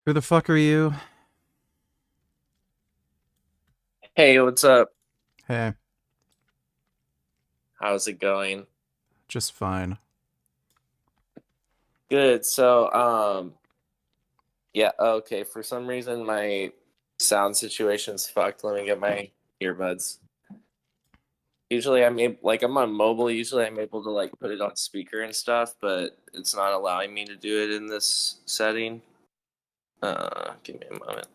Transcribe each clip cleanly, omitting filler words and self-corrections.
Who the fuck are you? Hey, what's up? Hey, How's it going? just fine. Good. Yeah, okay. For some reason, my sound situation's fucked. Let me get my earbuds. Usually, I'm on mobile. Usually, I'm able to like put it on speaker and stuff, but it's not allowing me to do it in this setting. Give me a moment.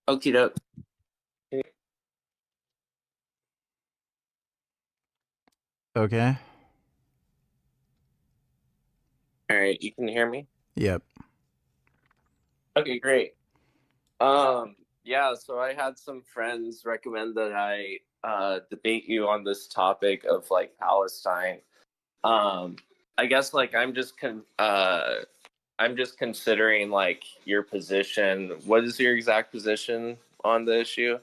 Okie doke. Okay. All right, you can hear me. Yep. Okay, great. Um, yeah, so I had some friends recommend that I debate you on this topic of like Palestine. Um, I guess like I'm just considering like your position. What is your exact position on the issue?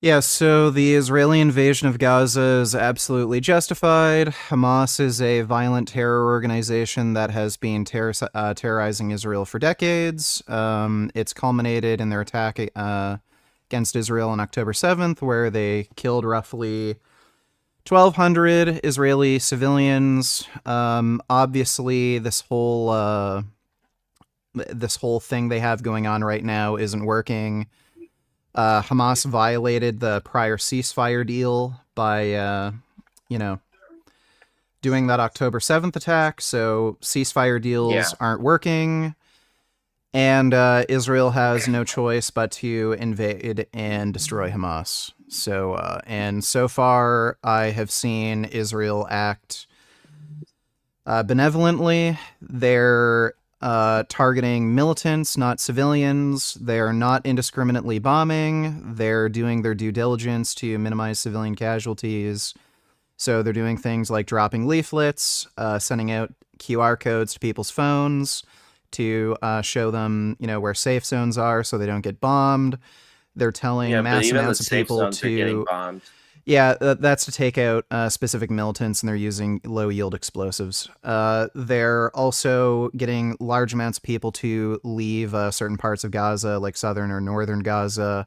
Yeah, so the Israeli invasion of Gaza is absolutely justified. Hamas is a violent terror organization that has been terrorizing Israel for decades. It's culminated in their attack against Israel on October 7th, where they killed roughly 1,200 Israeli civilians. Obviously, this whole thing they have going on right now isn't working. Hamas violated the prior ceasefire deal by, you know, doing that October 7th attack, so ceasefire deals Yeah, aren't working, and Israel has no choice but to invade and destroy Hamas. And so far, I have seen Israel act benevolently. They're targeting militants, not civilians. They're not indiscriminately bombing. They're doing their due diligence to minimize civilian casualties. So they're doing things like dropping leaflets, sending out QR codes to people's phones to show them, where safe zones are so they don't get bombed. They're telling yeah, but mass even the amounts of safe people zones are getting to bombed. yeah, that's to take out specific militants, and they're using low yield explosives. They're also getting large amounts of people to leave certain parts of Gaza, like southern or northern Gaza.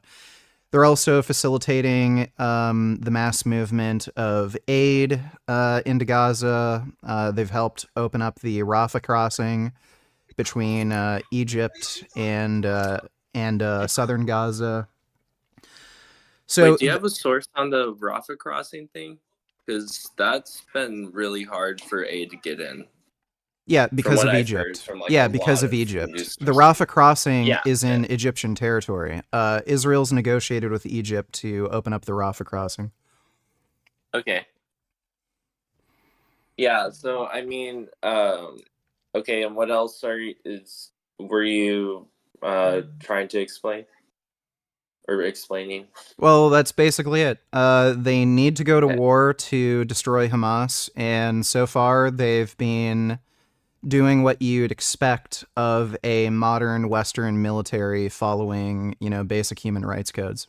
They're also facilitating the mass movement of aid into Gaza. They've helped open up the Rafah crossing between Egypt and southern Gaza. So Wait, do you have a source on the Rafah crossing thing? Because that's been really hard for aid to get in, Yeah, from because what of I've heard Egypt. from like a Yeah, because lot of of Egypt. news The sources. Rafah crossing Yeah. is in Egyptian territory. Israel's negotiated with Egypt to open up the Rafah crossing. Okay. Yeah, so okay, and what else were you trying to explain or explaining? Well, that's basically it. They need to go to Okay. war to destroy Hamas, and so far they've been doing what you'd expect of a modern Western military following, basic human rights codes.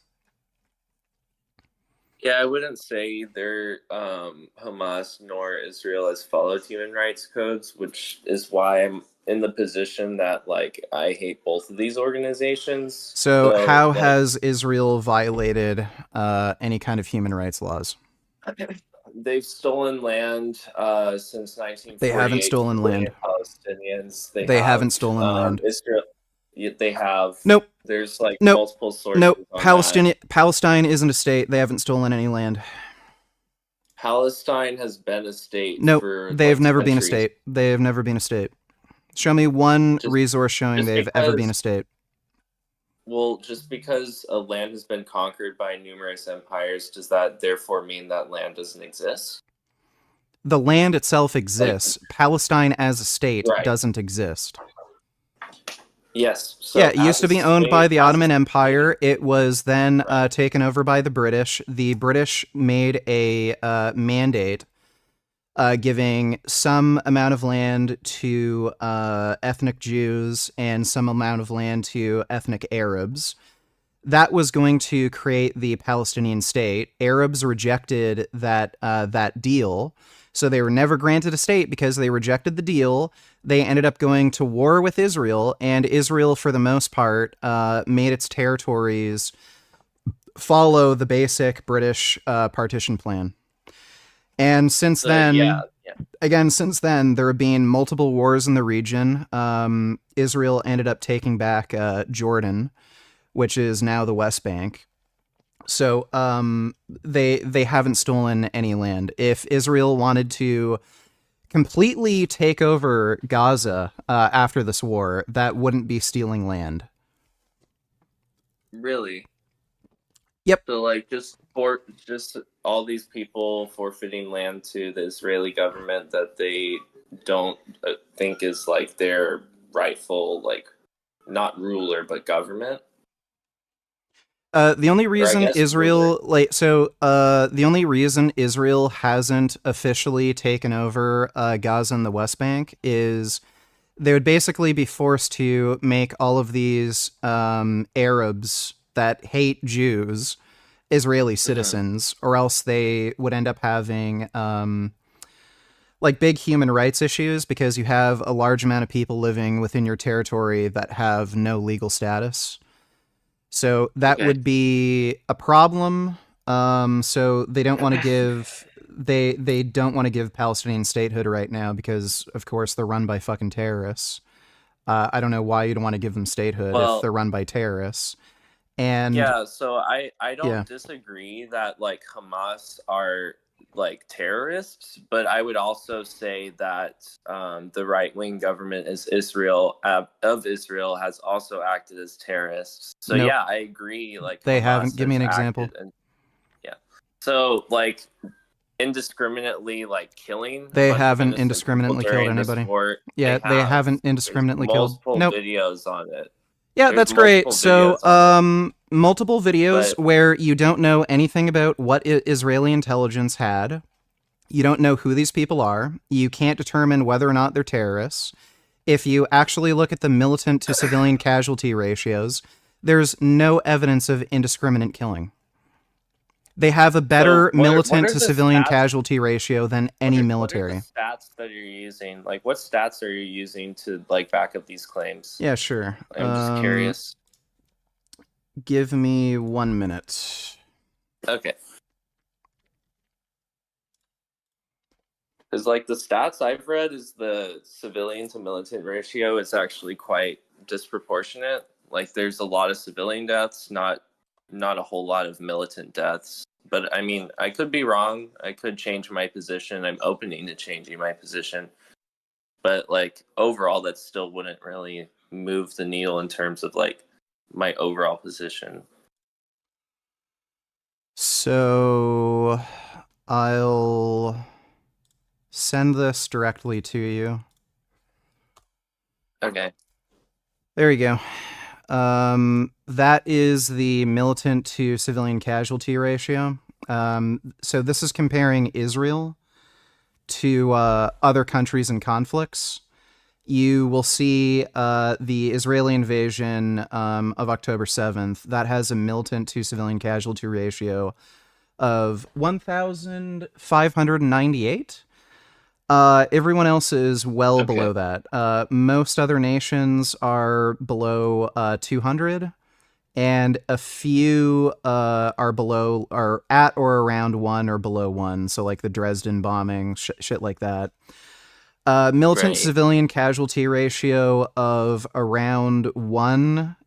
Yeah, I wouldn't say either Hamas nor Israel has followed human rights codes, which is why I'm in the position that like I hate both of these organizations. So, So how like has Israel violated any kind of human rights laws? they've stolen land since They haven't 1948 from stolen land. civilian Palestinians. They They have haven't stolen land. Israel. They have. Nope. There's like Nope. multiple Nope. sources on that. Palestine isn't a state. They haven't stolen any land. Palestine has been a state Nope. for They've like never been a centuries. state. They've never been a state. Show me one Just resource showing just they've ever been a because state. just because a land has been conquered by numerous empires, does that therefore mean that land doesn't exist? The land itself Like, exists. Palestine as a state right. doesn't exist. Yes. Yeah, So it used to be owned by the as a Ottoman state, Empire. It was then right. taken over by the British. The British made a mandate giving some amount of land to ethnic Jews and some amount of land to ethnic Arabs. that was going to create the Palestinian state. Arabs rejected that deal, so they were never granted a state because they rejected the deal. They ended up going to war with Israel, and Israel, for the most part, made its territories follow the basic British partition plan. And since then, yeah. since then, there have been multiple wars in the region. Israel ended up taking back Jordan, which is now the West Bank. So they haven't stolen any land. If Israel wanted to completely take over Gaza after this war, that wouldn't be stealing land. Really? Yep. So like just all these people forfeiting land to the Israeli government that they don't think is like their rightful, like, not ruler but government. The only Or I reason guess ruler. Israel the only reason Israel hasn't officially taken over Gaza and the West Bank is they would basically be forced to make all of these Arabs that hate Jews Israeli citizens, or else they would end up having like big human rights issues because you have a large amount of people living within your territory that have no legal status. So that Okay. would be a problem. So they don't want to give they don't want to give Palestinian statehood right now because, of course, they're run by fucking terrorists. I don't know why you'd want to give them statehood if Well, they're run by terrorists. And yeah, so I yeah, don't disagree that like Hamas are like terrorists, but I would also say that the right wing government is Israel of Israel has also acted as terrorists. So nope, yeah, I agree. Like they haven't. Hamas Give me has an example. acted, and yeah, so like indiscriminately like killing a They bunch of haven't innocent people indiscriminately killed during this anybody. war. Yeah, They they have. haven't There's indiscriminately killed. multiple Nope. videos on it. Yeah, There's that's great. multiple So, videos on it, multiple videos but where you don't know anything about what Israeli intelligence had. You don't know who these people are. You can't determine whether or not they're terrorists. If you actually look at the militant to civilian casualty ratios, there's no evidence of indiscriminate killing. They have a so better what militant are to the civilian stats? casualty ratio than any What are the military. stats that you're using? Like, what stats are you using to like back up these claims? Yeah, sure. I'm just curious. Give me 1 minute. Okay, because like the stats I've read is the civilian to militant ratio is actually quite disproportionate. Like, there's a lot of civilian deaths, not a whole lot of militant deaths. But I mean, I could be wrong. I could change my position. I'm opening to changing my position. But like overall, that still wouldn't really move the needle in terms of like my overall position. So I'll send this directly to you. Okay. There you go. That is the militant to civilian casualty ratio. So this is comparing Israel to other countries and conflicts. You will see the Israeli invasion of October 7th. That has a militant to civilian casualty ratio of 1,598. Everyone else is well Okay. below that. Most other nations are below 200, and a few are at or around 1 or below 1. So like the Dresden bombing, shit like that. Militant Right. civilian casualty ratio of around 1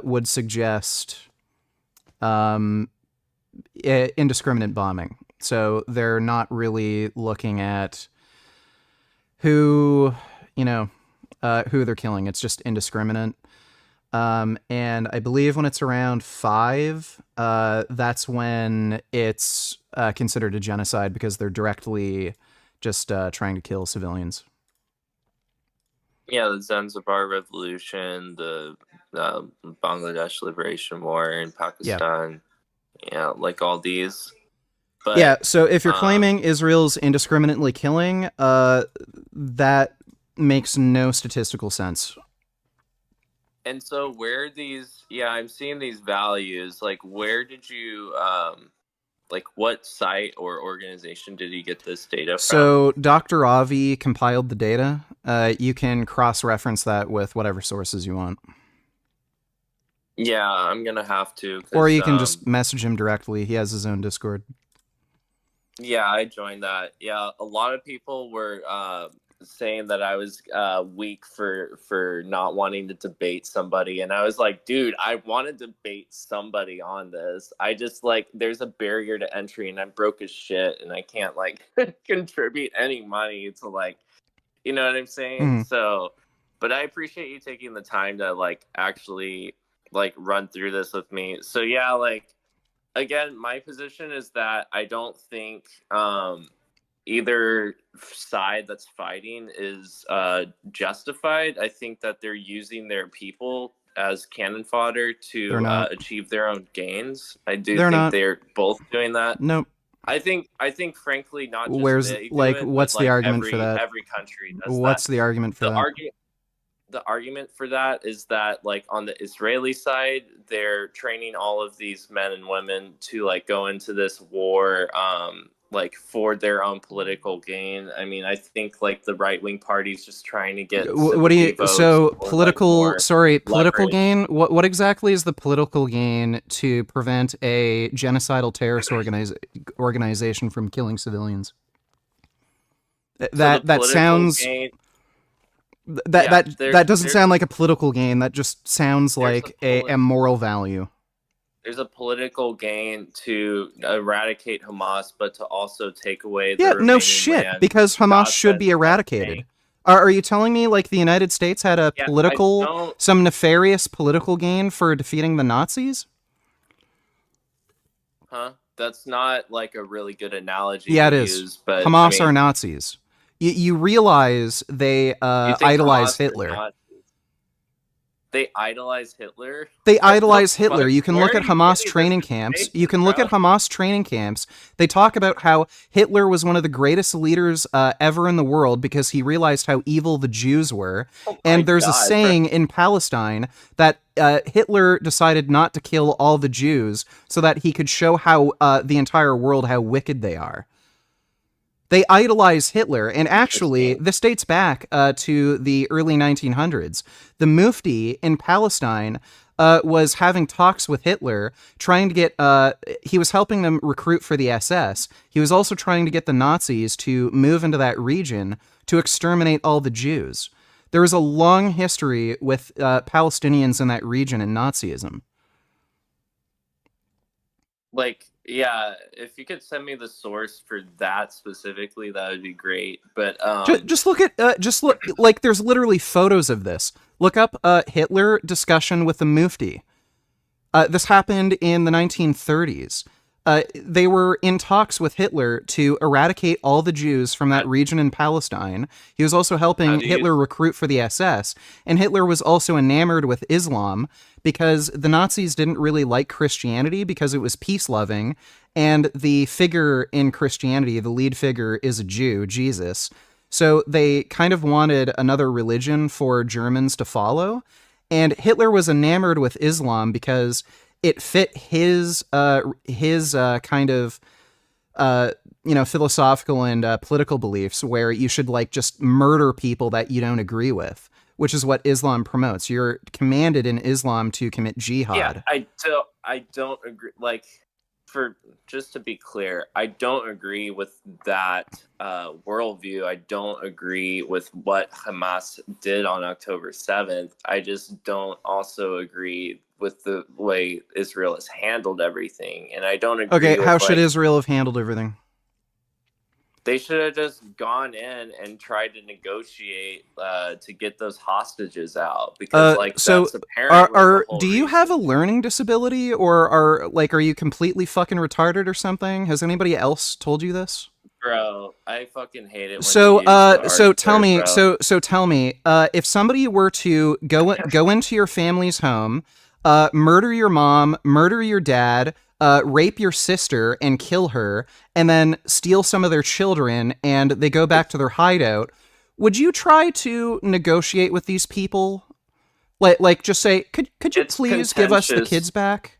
would suggest indiscriminate bombing. So they're not really looking at who, who they're killing. It's just indiscriminate. And I believe when it's around 5, that's when it's considered a genocide because they're directly just trying to kill civilians. Yeah, the Zanzibar Revolution, the Bangladesh Liberation War in Yeah. Pakistan. Yeah, like all these. Yeah, But so if you're claiming Israel's indiscriminately killing, that makes no statistical sense. And so where these, yeah, I'm seeing these values. Like, where did you, like, what site or organization did you get this data from? So Dr. Avi compiled the data. You can cross-reference that with whatever sources you want. Yeah, I'm gonna have to, Or because you can just message him directly. He has his own Discord. yeah, I joined that. Yeah, a lot of people were saying that I was weak for not wanting to debate somebody, and I was like, dude, I want to debate somebody on this. I just like there's a barrier to entry, and I'm broke as shit, and I can't like contribute any money to like, you know what I'm saying? Mm. So, but I appreciate you taking the time to like actually like run through this with me. So yeah, like again, my position is that I don't think either side that's fighting is justified. I think that they're using their people as cannon fodder They're to not. achieve their own gains. I do They're think not. they're both doing that. Nope. I think, frankly, not just Where's, they do like, it, but what's the like argument for every that? every country does that. What's the argument for The that? argument the argument for that is that like on the Israeli side, they're training all of these men and women to like go into this war like for their own political gain. I mean, I think like the right wing party's just trying to get What do sympathy you, votes so or like political, more sorry, political leverage. gain? What exactly is the political gain to prevent a genocidal terrorist organization from killing civilians? So the That political sounds, gain, that yeah, that that doesn't sound like a political gain. That just sounds there's a like a moral value. there's a political gain to eradicate Hamas, but to also take away the Yeah, no remaining shit, land because Hamas Gaza should and be the West eradicated. Bank. Are you telling me, like, the United States had a Yeah, I don't. some nefarious political gain for defeating the Nazis? Huh? That's not like a really good analogy Yeah, to it is. use, but I Hamas are mean, Nazis. You realize they you think idolize Hamas are Hitler. not? They idolize Hitler? They What the idolize Hitler. fuck? You can Where look are at you Hamas getting this training camps. You information, can look bro? at Hamas training camps. They talk about how Hitler was one of the greatest leaders ever in the world because he realized how evil the Jews were. Oh And my there's a god, bro. saying in Palestine that Hitler decided not to kill all the Jews so that he could show how the entire world how wicked they are. They idolize Hitler, and actually, Interesting. this dates back to the early 1900s. The Mufti in Palestine was having talks with Hitler, trying to get. He was helping them recruit for the SS. He was also trying to get the Nazis to move into that region to exterminate all the Jews. There is a long history with Palestinians in that region and Nazism. Like, yeah, if you could send me the source for that specifically, that would be great. But Just look at just look like there's literally photos of this. Look up Hitler discussion with the Mufti. This happened in the 1930s. They were in talks with Hitler to eradicate all the Jews from that region in Palestine. He was also how helping do you? Hitler recruit for the SS, and Hitler was also enamored with Islam because the Nazis didn't really like Christianity because it was peace-loving, and the figure in Christianity, the lead figure, is a Jew, Jesus. So they kind of wanted another religion for Germans to follow, and Hitler was enamored with Islam because it fit his kind of philosophical and political beliefs, where you should like just murder people that you don't agree with, which is what Islam promotes. You're commanded in Islam to commit Yeah, jihad. I don't agree. Like, for just to be clear, I don't agree with that worldview. I don't agree with what Hamas did on October 7th. I just don't also agree with the way Israel has handled everything, and I don't Okay, agree how with should like Israel have handled everything? they should have just gone in and tried to negotiate to get those hostages out, because like So that's apparently the whole do you have a reason. learning disability, or are you completely fucking retarded or something? Has anybody else told you this? Bro, I fucking hate it when you use the hard So tell swear, me, bro. tell me, if somebody were to go into your family's home, murder your mom, murder your dad, rape your sister, and kill her, and then steal some of their children, and they go back to their hideout, would you try to negotiate with these people? Like just say, could you It's please give us the contentious. kids back?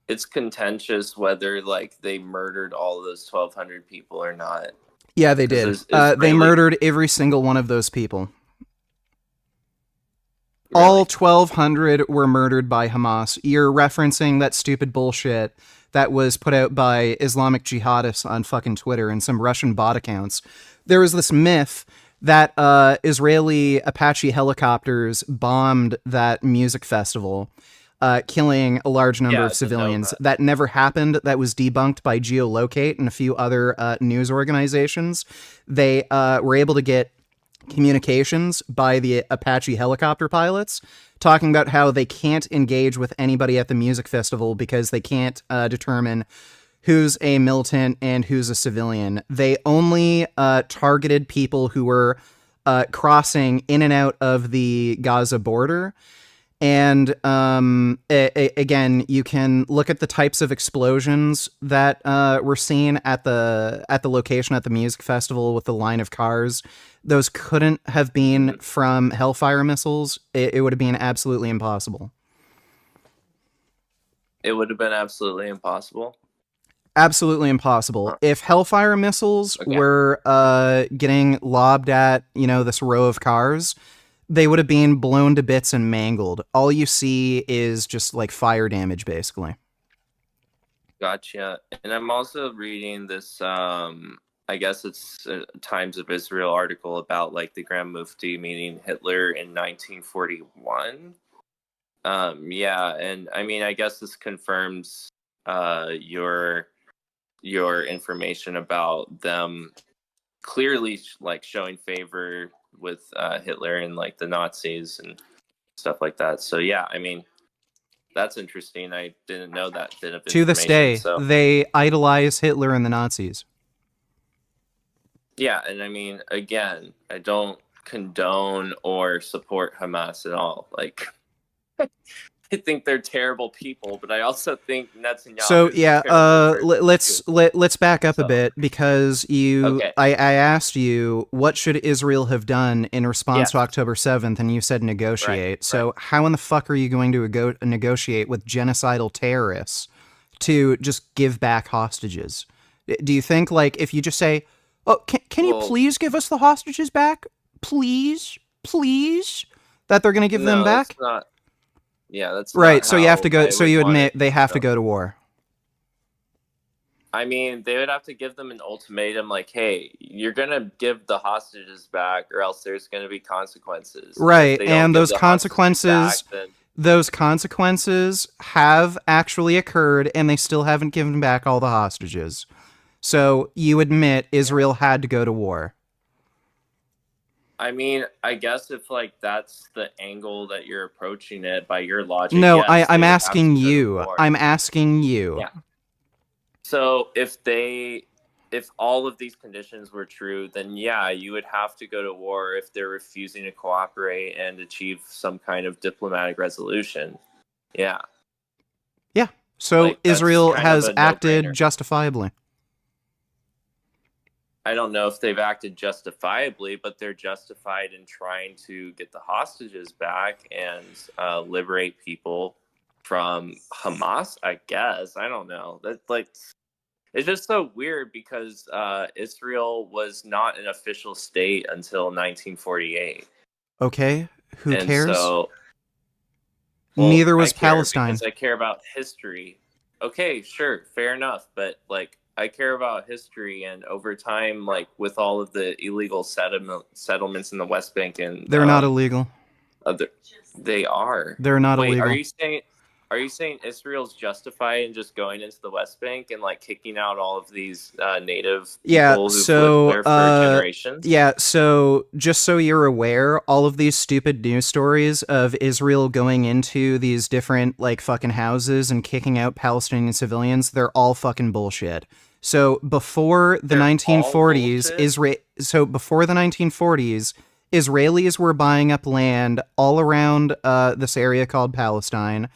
It's contentious whether like they murdered all of those 1,200 people or not. Yeah, they Because did. They Israeli, murdered every single one of those people. All really, 1,200 were murdered by Hamas. You're referencing that stupid bullshit that was put out by Islamic jihadists on fucking Twitter and some Russian bot accounts. There was this myth that Israeli Apache helicopters bombed that music festival, killing a large number yeah, of the civilians. Nova. That never happened. That was debunked by Geolocate and a few other news organizations. They were able to get communications by the Apache helicopter pilots talking about how they can't engage with anybody at the music festival because they can't determine who's a militant and who's a civilian. They only targeted people who were crossing in and out of the Gaza border. And again, you can look at the types of explosions that were seen at the location at the music festival with the line of cars. Those couldn't have been from Hellfire missiles. It would have been absolutely impossible. It would have been absolutely impossible. Absolutely impossible. If Hellfire missiles were getting lobbed at, this row of cars, they would have been blown to bits and mangled. All you see is just like fire damage, basically. Gotcha. And I'm also reading this, I guess it's a Times of Israel article about like the Grand Mufti meeting Hitler in 1941. Yeah, and I mean, I guess this confirms your information about them clearly like showing favor with Hitler and like the Nazis and stuff like that. So yeah, I mean, that's interesting. I didn't know that bit of information. To this day, so they idolize Hitler and the Nazis. yeah, and I mean, again, I don't condone or support Hamas at all. Like, I think they're terrible people, but I also think Netanyahu. So yeah, let's back up a bit because I asked you what should Israel have done in response to October 7th, and you said negotiate. Right, so how in the fuck are you going to negotiate with genocidal terrorists to just give back hostages? Do you think like if you just say, "Oh, can you please give us the hostages back, please, that they're going to give them back?" That's not. Yeah, that's right. So you have to go. So you admit they have to go to war. I mean, they would have to give them an ultimatum, like, "Hey, you're gonna give the hostages back, or else there's gonna be consequences." Right, and those consequences, have actually occurred, and they still haven't given back all the hostages. So you admit Israel had to go to war. I mean, I guess if like that's the angle that you're approaching it by your logic. No, yes, I'm asking you. I'm asking you. Yeah. So if all of these conditions were true, then yeah, you would have to go to war if they're refusing to cooperate and achieve some kind of diplomatic resolution. Yeah. Yeah. So like, Israel has acted justifiably. I don't know if they've acted justifiably, but they're justified in trying to get the hostages back and liberate people from Hamas, I guess. I don't know. That's like, it's just so weird because Israel was not an official state until 1948. Okay, who cares? So, neither was Palestine. Because I care about history. Okay, sure, fair enough, but like, I care about history, and over time, like with all of the illegal settlements in the West Bank, and they're not illegal. They are. They're not illegal. Are you saying Israel's justified in just going into the West Bank and like kicking out all of these native people who've lived there for generations? Yeah, so just so you're aware, all of these stupid news stories of Israel going into these different like fucking houses and kicking out Palestinian civilians, they're all fucking bullshit. So before the 1940s, Israelis were buying up land all around this area called Palestine.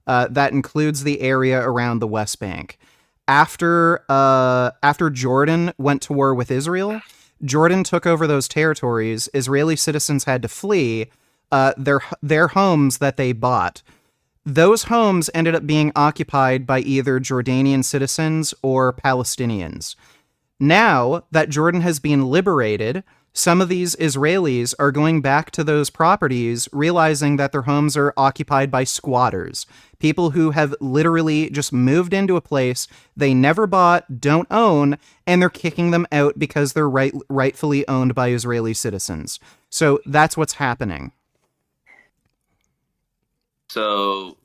That includes the area around the West Bank. After Jordan went to war with Israel, Jordan took over those territories. Israeli citizens had to flee. their homes that they bought. Those homes ended up being occupied by either Jordanian citizens or Palestinians. Now that Jordan has been liberated, some of these Israelis are going back to those properties, realizing that their homes are occupied by squatters, people who have literally just moved into a place they never bought, don't own, and they're kicking them out because they're rightfully owned by Israeli citizens. So that's what's happening. So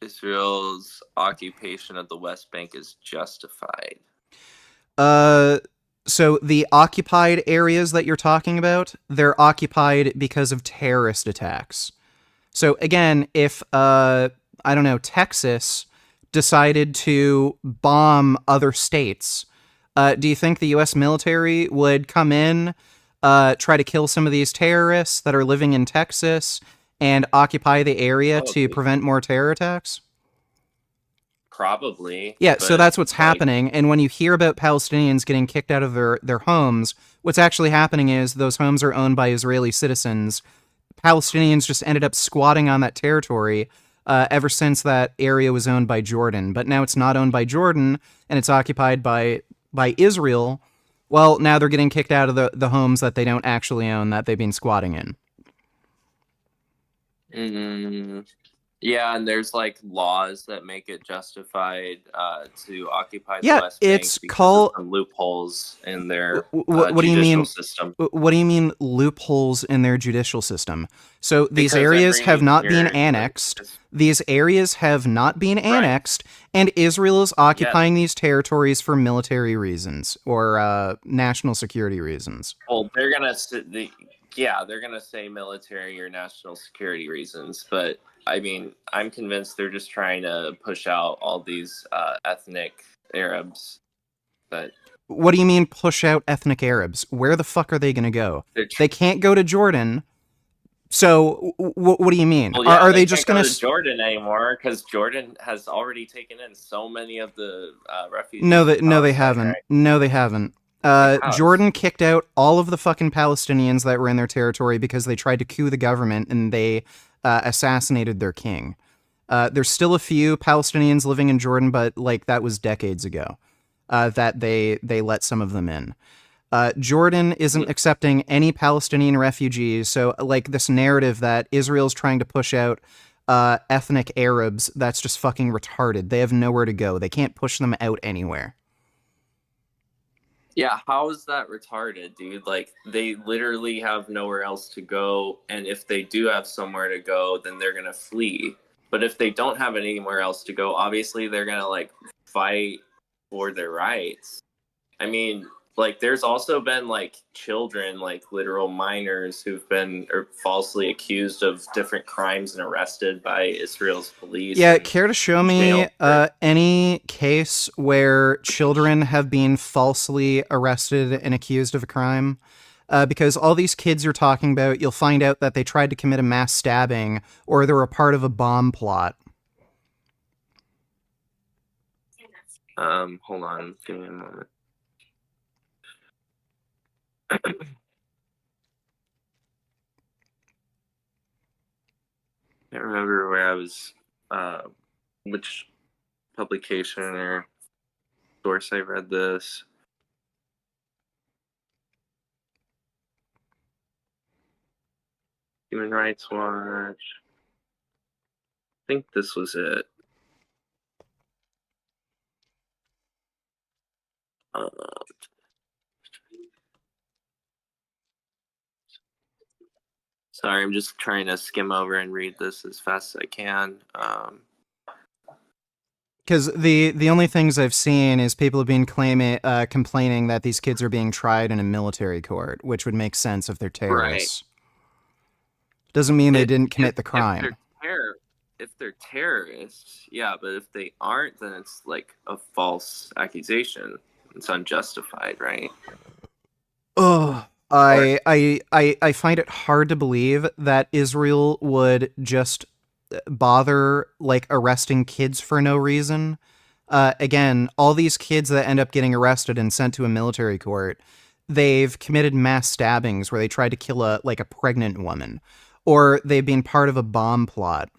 Israel's occupation of the West Bank is justified. So the occupied areas that you're talking about, they're occupied because of terrorist attacks. So again, if I don't know, Texas decided to bomb other states, do you think the U.S. military would come in, try to kill some of these terrorists that are living in Texas and occupy the area to prevent more terror attacks? Probably. Yeah, so that's what's happening. And when you hear about Palestinians getting kicked out of their homes, what's actually happening is those homes are owned by Israeli citizens. Palestinians just ended up squatting on that territory ever since that area was owned by Jordan. But now it's not owned by Jordan, and it's occupied by Israel. Well, now they're getting kicked out of the homes that they don't actually own, that they've been squatting in. Mm-hmm. Yeah, and there's like laws that make it justified to occupy the West Bank it's because called of some loopholes in their what do you mean system. What do you mean loopholes in their judicial system? So these areas have not been annexed. These areas have not been annexed, and Israel is occupying these territories for military reasons or national security reasons. Well, they're gonna say military or national security reasons, but I mean, I'm convinced they're just trying to push out all these ethnic Arabs. But what do you mean push out ethnic Arabs? Where the fuck are they going to go? They can't go to Jordan. So what do you mean? Well, yeah, are they just going to Jordan anymore? Because Jordan has already taken in so many of the refugees. No, they haven't. Right? No, they haven't. Jordan kicked out all of the fucking Palestinians that were in their territory because they tried to coup the government and they assassinated their king. There's still a few Palestinians living in Jordan, but like that was decades ago that they let some of them in. Jordan isn't accepting any Palestinian refugees, so like this narrative that Israel's trying to push out ethnic Arabs, that's just fucking retarded. They have nowhere to go. They can't push them out anywhere. Yeah, how is that retarded, dude? Like, they literally have nowhere else to go, and if they do have somewhere to go, then they're gonna flee. But if they don't have anywhere else to go, obviously they're gonna, like, fight for their rights. I mean, like, there's also been, like, children, like, literal minors who've been falsely accused of different crimes and arrested by Israel's police. Yeah, care to show me any case where children have been falsely arrested and accused of a crime? Because all these kids you're talking about, you'll find out that they tried to commit a mass stabbing or they were a part of a bomb plot. Hold on, give me a moment. I can't remember where I was, which publication or source I read this. Human Rights Watch. I think this was it. Sorry, I'm just trying to skim over and read this as fast as I can. Because the only things I've seen is people have been complaining that these kids are being tried in a military court, which would make sense if they're terrorists. Right. Doesn't mean they didn't commit the crime. If they're terrorists, yeah, but if they aren't, then it's like a false accusation. It's unjustified, right? Oh, I find it hard to believe that Israel would just bother like arresting kids for no reason. Again, all these kids that end up getting arrested and sent to a military court, they've committed mass stabbings where they tried to kill a pregnant woman, or they've been part of a bomb plot.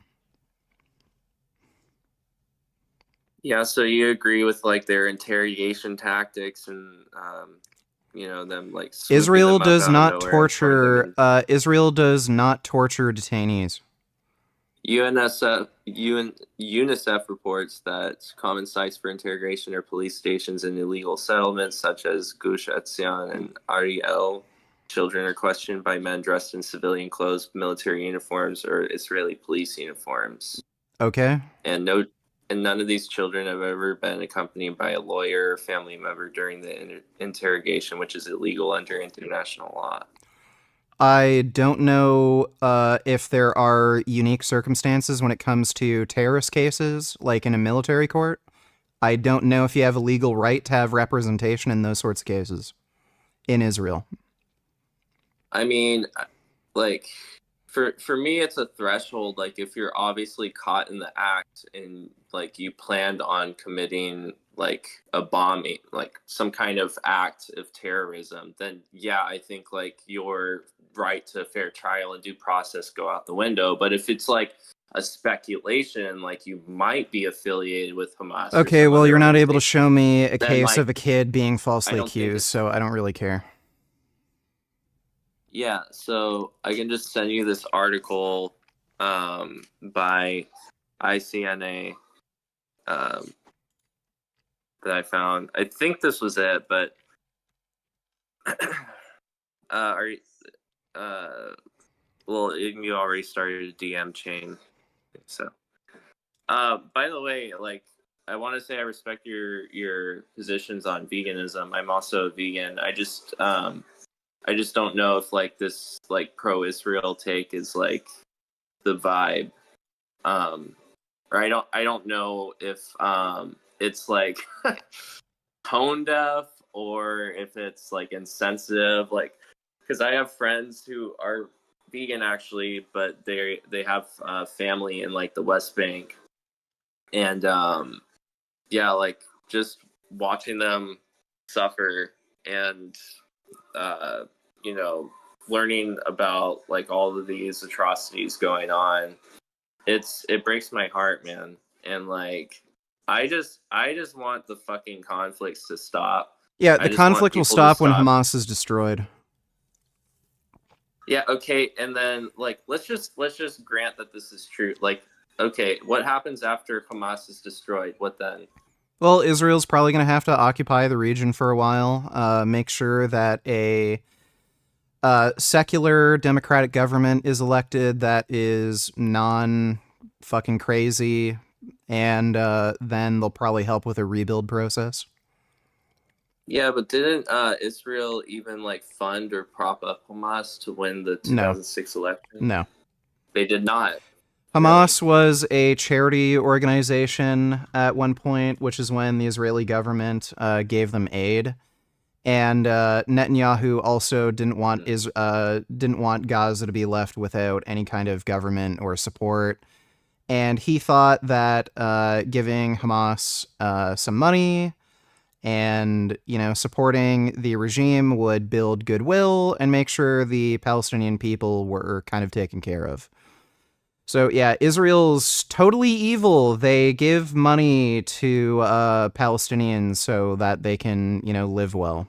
Yeah, so you agree with like their interrogation tactics and them like swooping Israel them up does out of not nowhere and throwing them torture. in. Israel does not torture detainees. UNICEF reports that common sites for interrogation are police stations and illegal settlements such as Gush Etzion and Ariel. Children are questioned by men dressed in civilian clothes, military uniforms, or Israeli police uniforms. Okay. And none of these children have ever been accompanied by a lawyer or family member during the interrogation, which is illegal under international law. I don't know if there are unique circumstances when it comes to terrorist cases, like in a military court. I don't know if you have a legal right to have representation in those sorts of cases in Israel. I mean, like, for me, it's a threshold. Like, if you're obviously caught in the act and like you planned on committing like a bombing, like some kind of act of terrorism, then yeah, I think like your right to fair trial and due process go out the window. But if it's like a speculation, like you might be affiliated with Hamas or Okay, some well, other you're not able to organization, show me a then case like of a kid being I falsely don't think accused, it's so I don't really care. yeah. So I can just send you this article by ICNA that I found. I think this was it, but are you, well, you already started a DM chain, so. By the way, like I want to say I respect your positions on veganism. I'm also a vegan. I just don't know if like this like pro-Israel take is like the vibe. Or I don't know if it's like tone deaf or if it's like insensitive, like because I have friends who are vegan actually, but they have family in like the West Bank, and yeah, like just watching them suffer and uh, you know, learning about like all of these atrocities going on, it breaks my heart, man. And like I just want the fucking conflicts to stop. Yeah, I the just want conflict will people to stop when stop. Hamas is destroyed. Yeah, okay, and then like let's just grant that this is true. Like, okay, what happens after Hamas is destroyed? What then? Well, Israel's probably going to have to occupy the region for a while, make sure that a secular democratic government is elected that is non-fucking crazy, and then they'll probably help with a rebuild process. Yeah, but didn't Israel even like fund or prop up Hamas to win the No, 2006 election? no. They did not. Really? Hamas was a charity organization at one point, which is when the Israeli government gave them aid. And Netanyahu also didn't want Gaza to be left without any kind of government or support. And he thought that giving Hamas some money and supporting the regime would build goodwill and make sure the Palestinian people were kind of taken care of. So yeah, Israel's totally evil. They give money to Palestinians so that they can live well.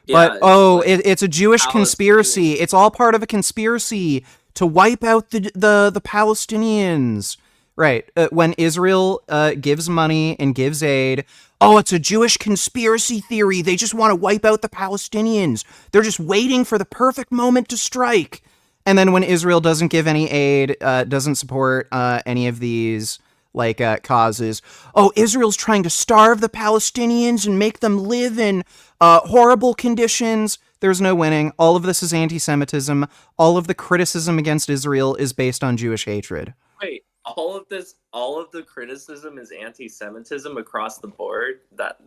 But Yeah, it's like it's a Jewish Palestinian. conspiracy. It's all part of a conspiracy to wipe out the Palestinians. Right. When Israel gives money and gives aid, oh, it's a Jewish conspiracy theory. They just want to wipe out the Palestinians. They're just waiting for the perfect moment to strike. And then when Israel doesn't give any aid, doesn't support any of these causes, oh, Israel's trying to starve the Palestinians and make them live in horrible conditions. There's no winning. All of this is anti-Semitism. All of the criticism against Israel is based on Jewish hatred. Wait, all of the criticism is anti-Semitism across the board. That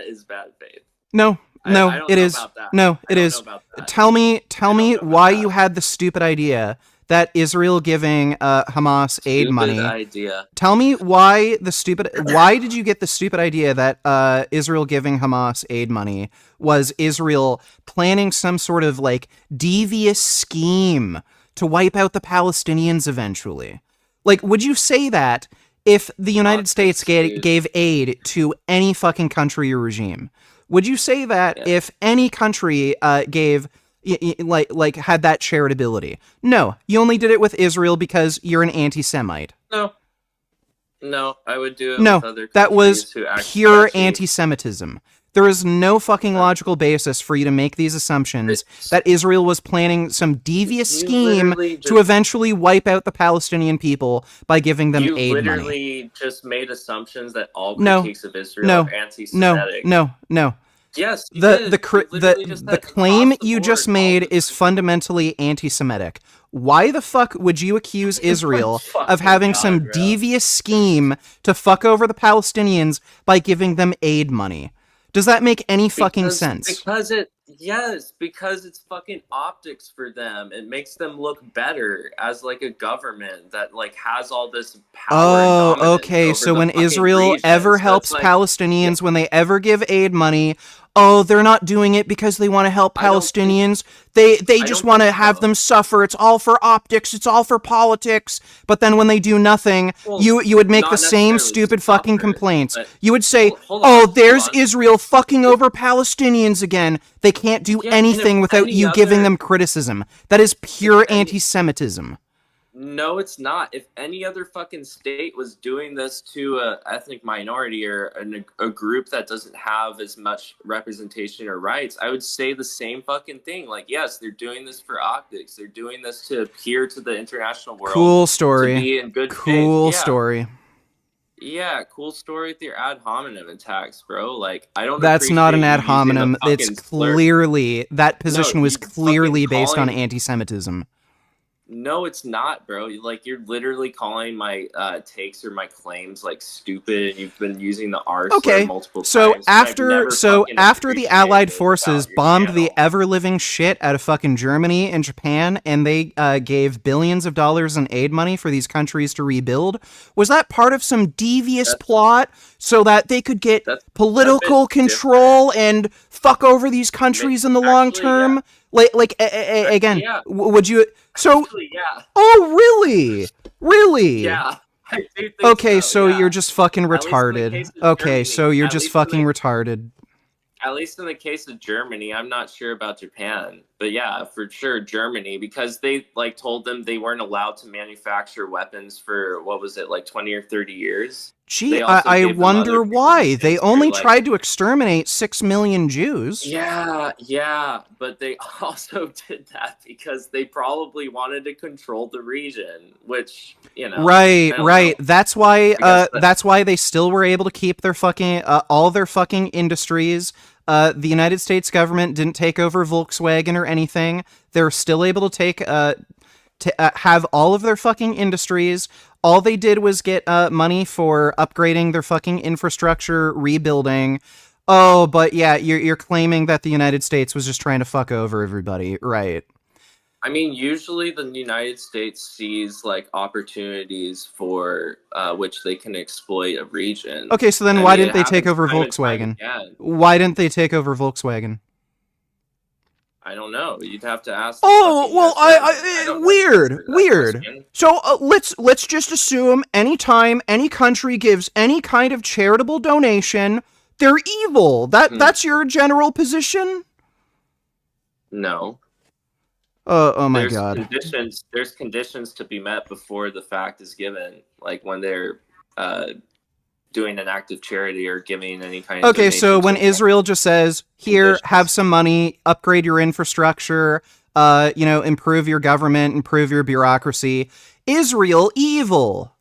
is bad faith. No, I don't it know is. about that. No, I it don't know is. about that. Tell me I don't know about why that. you had the stupid idea that Israel giving Hamas aid Stupid money. idea. Tell me why did you get the stupid idea that Israel giving Hamas aid money was Israel planning some sort of like devious scheme to wipe out the Palestinians eventually? Like, would you say that if the United States gave aid to any fucking country or regime? Would you say that if any country gave like had that charitability? No, you only did it with Israel because you're an anti-Semite. No, I would do it No, with other countries that was who pure actually anti-Semitism. There is no fucking logical basis for you to make these assumptions that Israel was planning some devious scheme to eventually wipe out the Palestinian people by giving them aid money. You literally just made assumptions that all critiques of Israel are anti-Semitic. No. Yes, the claim you just made is fundamentally anti-Semitic. Why the fuck would you accuse Israel of having some devious scheme to fuck over the Palestinians by giving them aid money? Does that make any fucking sense? Because it's fucking optics for them. It makes them look better as like a government that like has all this power. Oh, okay. So when Israel ever helps Palestinians, when they ever give aid money, they're not doing it because they want to help Palestinians. They just want to have them suffer. It's all for optics. It's all for politics. But then when they do nothing, you would make the same stupid fucking complaints. You would say, there's Israel fucking over Palestinians again. They can't do anything without you giving them criticism. That is pure anti-Semitism. No, it's not. If any other fucking state was doing this to a ethnic minority or a group that doesn't have as much representation or rights, I would say the same fucking thing. Like, yes, they're doing this for optics. They're doing this to appear to the international world. Cool story. To be in good faith. Story. Yeah, cool story with your ad hominem attacks, bro. Like, I don't. That's not an ad hominem. It's clearly that position was clearly based on anti-Semitism. No, it's not, bro. Like, you're literally calling my takes or my claims like stupid, and you've been using the R slur multiple times. So after the Allied forces bombed the ever-living shit out of fucking Germany and Japan, and they gave billions of dollars in aid money for these countries to rebuild, was that part of some devious plot so that they could get political control and fuck over these countries in the long term? Again, would you? So, oh, really? Really? Yeah. I do think okay, so you're just fucking retarded. Okay, so you're just fucking retarded. At least in the case of Germany, I'm not sure about Japan, but yeah, for sure Germany, because they like told them they weren't allowed to manufacture weapons for what was it, like 20 or 30 years. Gee, I wonder why. They only tried to exterminate 6 million Jews. Yeah, but they also did that because they probably wanted to control the region, which, you know. Right. That's why they still were able to keep their fucking all their fucking industries. The United States government didn't take over Volkswagen or anything. They're still able to take have all of their fucking industries. All they did was get money for upgrading their fucking infrastructure, rebuilding. Oh, but yeah, you're claiming that the United States was just trying to fuck over everybody, right? I mean, usually the United States sees like opportunities for which they can exploit a region. Okay, so then why didn't they take over Volkswagen? Why didn't they take over Volkswagen? I don't know. You'd have to ask. Oh, well, weird. So let's just assume anytime any country gives any kind of charitable donation, they're evil. That's your general position? No. Oh my God. There's conditions to be met before the fact is given, like when they're doing an act of charity or giving any kind of okay, so when Israel just says, here, have some money, upgrade your infrastructure, improve your government, improve your bureaucracy, Israel evil.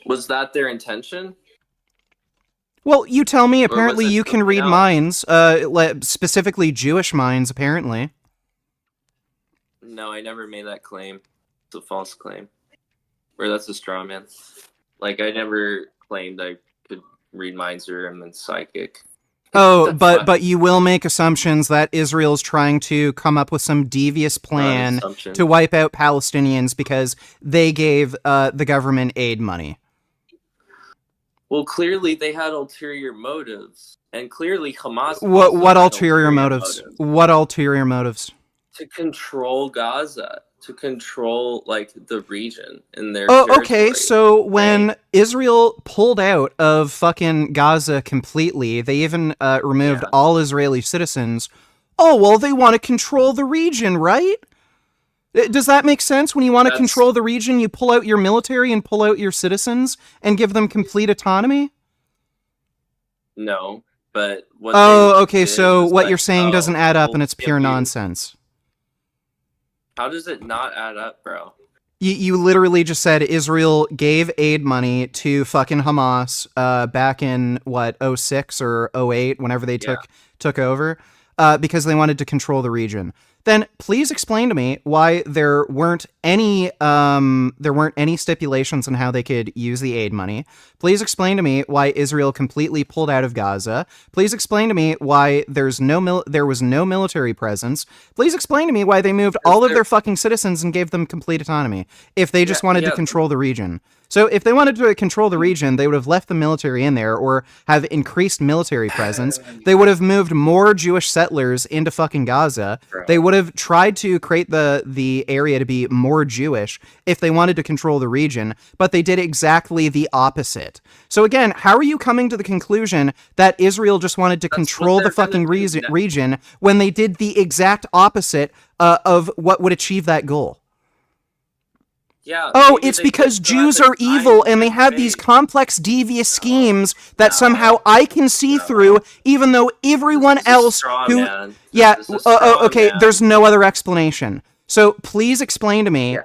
Was that their intention? Well, you tell me. Apparently you can read minds, specifically Jewish minds, apparently. No, I never made that claim. It's a false claim. Or that's a straw man. Like, I never claimed I could read minds or am psychic. Oh, The fuck? but you will make assumptions that Israel's trying to come up with some devious Not an plan assumption. to wipe out Palestinians because they gave the government aid money. Well, clearly they had ulterior motives, and clearly Hamas also What had ulterior ulterior motives? motives What ulterior motives? to control Gaza, to control like the region and their Oh, okay. territory. So Right? when Israel pulled out of fucking Gaza completely, they even removed Yeah. all Israeli citizens. Oh, well, they want to control the region, right? Does that make sense? When you want to That's control the region, you pull out your military and pull out your citizens and give them complete autonomy? no, but what they Oh, okay. did So was what you're like, saying doesn't oh, add up and we'll it's give pure you. nonsense. How does it not add up, bro? You literally just said Israel gave aid money to fucking Hamas back in what 06 or 08, whenever they Yeah. took over, because they wanted to control the region. Then please explain to me why there weren't any stipulations on how they could use the aid money. Please explain to me why Israel completely pulled out of Gaza. Please explain to me why there was no military presence. Please explain to me why they moved Because all of they're their fucking citizens and gave them complete autonomy if they yeah, just wanted to yeah. control the region. So if they wanted to control the region, they would have left the military in there or have increased military presence. They would have moved more Jewish settlers into fucking Gaza. They Bro. would have tried to create the area to be more Jewish if they wanted to control the region, but they did exactly the opposite. So again, how are you coming to the conclusion that Israel just wanted to That's what control the they're gonna fucking do now. region when they did the exact opposite of what would achieve that goal? Yeah, Oh, maybe it's they did because so at Jews the are time evil in and they good have these faith. complex, devious No, schemes that somehow no, I can see through, no. even though This everyone is a else straw who. man. Yeah, This is a straw okay, there's man. no other explanation. So please explain to me, Yeah.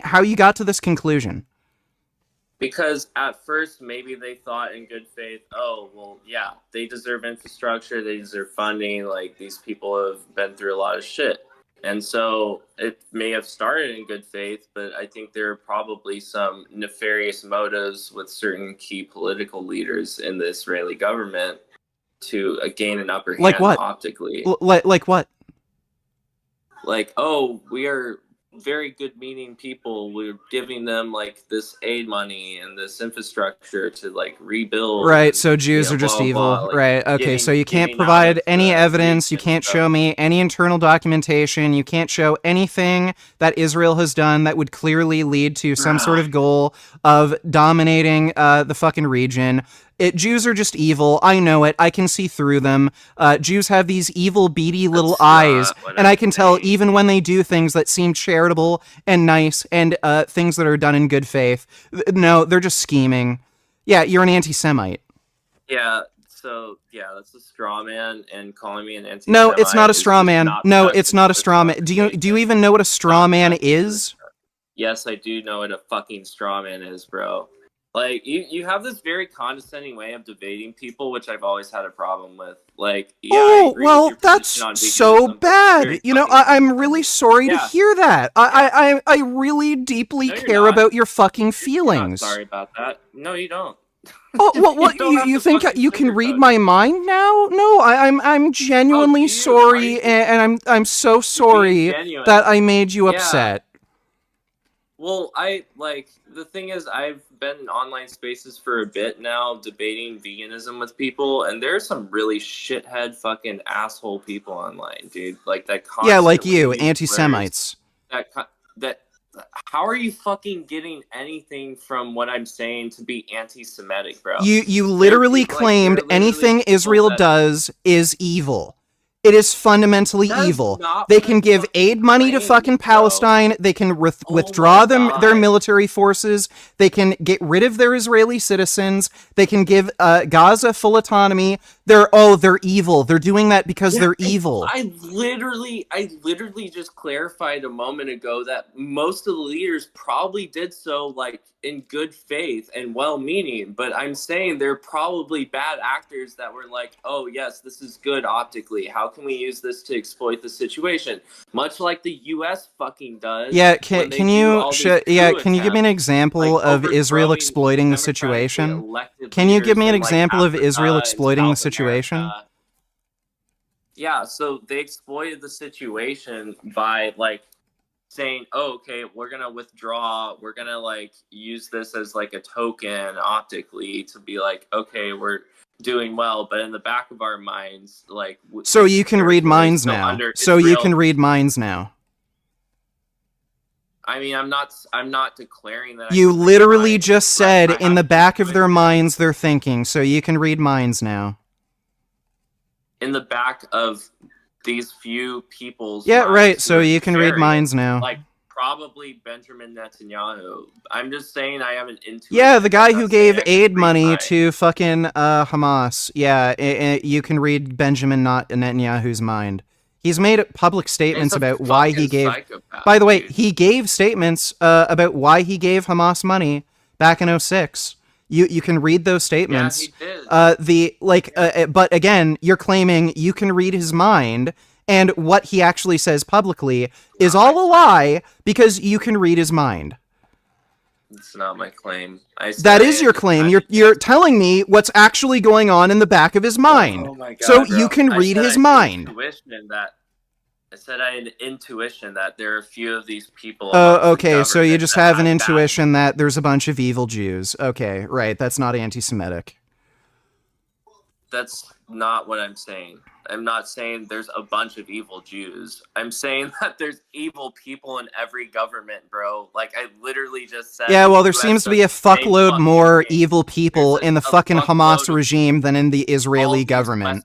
how you got to this conclusion. Because at first, maybe they thought in good faith, oh, well, yeah, they deserve infrastructure, they deserve funding. Like, these people have been through a lot of shit. And so it may have started in good faith, but I think there are probably some nefarious motives with certain key political leaders in the Israeli government to gain an upper Like hand what? optically. Like what? Like, oh, we are very good meaning people, we're giving them like this aid money and this infrastructure to like rebuild Right, and so Jews are just blah blah evil. blah, like Right, okay, so you can't getting out provide of any the evidence, you region and can't stuff. show me any internal documentation, you can't show anything that Israel has done that would clearly lead to some sort of goal of dominating the fucking region. Jews are just evil. I know it. I can see through them. Jews have these evil, beady little That's eyes, not what and I'm I can tell saying. even when they do things that seem charitable and nice and things that are done in good faith. No, they're just scheming. Yeah, you're an anti-Semite. Yeah, so yeah, that's a straw man, and calling me an No, it's not anti-Semite a is straw just man. not No, it's productive not to a this straw man. Do you conversation. even know what a straw Not man productive to this. is? Yes, I do know what a fucking straw man is, bro. Like you have this very condescending way of debating people, which I've always had a problem with. Like, yeah, I Oh, agree with well, your position that's on so veganism, but it's bad. very fucking I'm really sorry to yeah, hear that. yeah. I really deeply No, you're care not. about your fucking You're not feelings. sorry about that. No, you don't. Oh, You what don't have you to think fucking you can read sugarcoat my it. mind now? No, I'm How genuinely do you? How do sorry, you? and I'm so You're being sorry that genuine. I made you Yeah. upset. Well, I like the thing is I've been in online spaces for a bit now debating veganism with people, and there's some really shithead fucking asshole people online, dude. Like that Yeah, like constantly you, use slurs. anti-Semites. That how are you fucking getting anything from what I'm saying to be anti-Semitic, bro? You There are literally people like there claimed are literally anything people Israel that does is evil. It is fundamentally that is evil. not They what can I give fucking aid money to claimed, fucking bro. Palestine. They can Oh my withdraw their god. military forces. They can get rid of their Israeli citizens. They can give Gaza full autonomy. They're evil. They're doing that because Yeah, they're evil. I literally just clarified a moment ago that most of the leaders probably did so like in good faith and well-meaning, but I'm saying they're probably bad actors that were like, "Oh yes, this is good optically. How can we use this to exploit the situation? Much like the U.S. fucking does. Yeah, can you give me an example of Israel exploiting the situation? Can you give me an example of Israel exploiting the situation? Yeah, so they exploited the situation by like saying, oh, okay, we're gonna withdraw, we're gonna like use this as like a token optically to be like, okay, we're doing well, but in the back of our minds, like, so you can read minds now. So you can read minds now. I mean, I'm not declaring that. You literally just said in the back of their minds they're thinking, so you can read minds now. In the back of these few people's minds, right, so you can read minds now. Like, probably Benjamin Netanyahu. I'm just saying I have an intuition. Yeah, the guy who gave aid money to fucking Hamas. Yeah, you can read Benjamin Netanyahu's mind. He's made public statements about why he gave... By the way, he gave statements about why he gave Hamas money back in 2006. You can read those statements. Yeah, he did. But again, you're claiming you can read his mind, and what he actually says publicly is all a lie because you can read his mind. It's not my claim. That is your claim. You're telling me what's actually going on in the back of his mind. Oh my God, so bro. You can read his mind. I said I had an intuition that there are a few of these people. Oh, okay, so you just have an intuition that there's a bunch of evil Jews. Okay, right, that's not anti-Semitic. That's not what I'm saying. I'm not saying there's a bunch of evil Jews. I'm saying that there's evil people in every government, bro. Like, I literally just said... Yeah, well, there seems to be a fuckload more evil people in the fucking Hamas regime than in the Israeli government.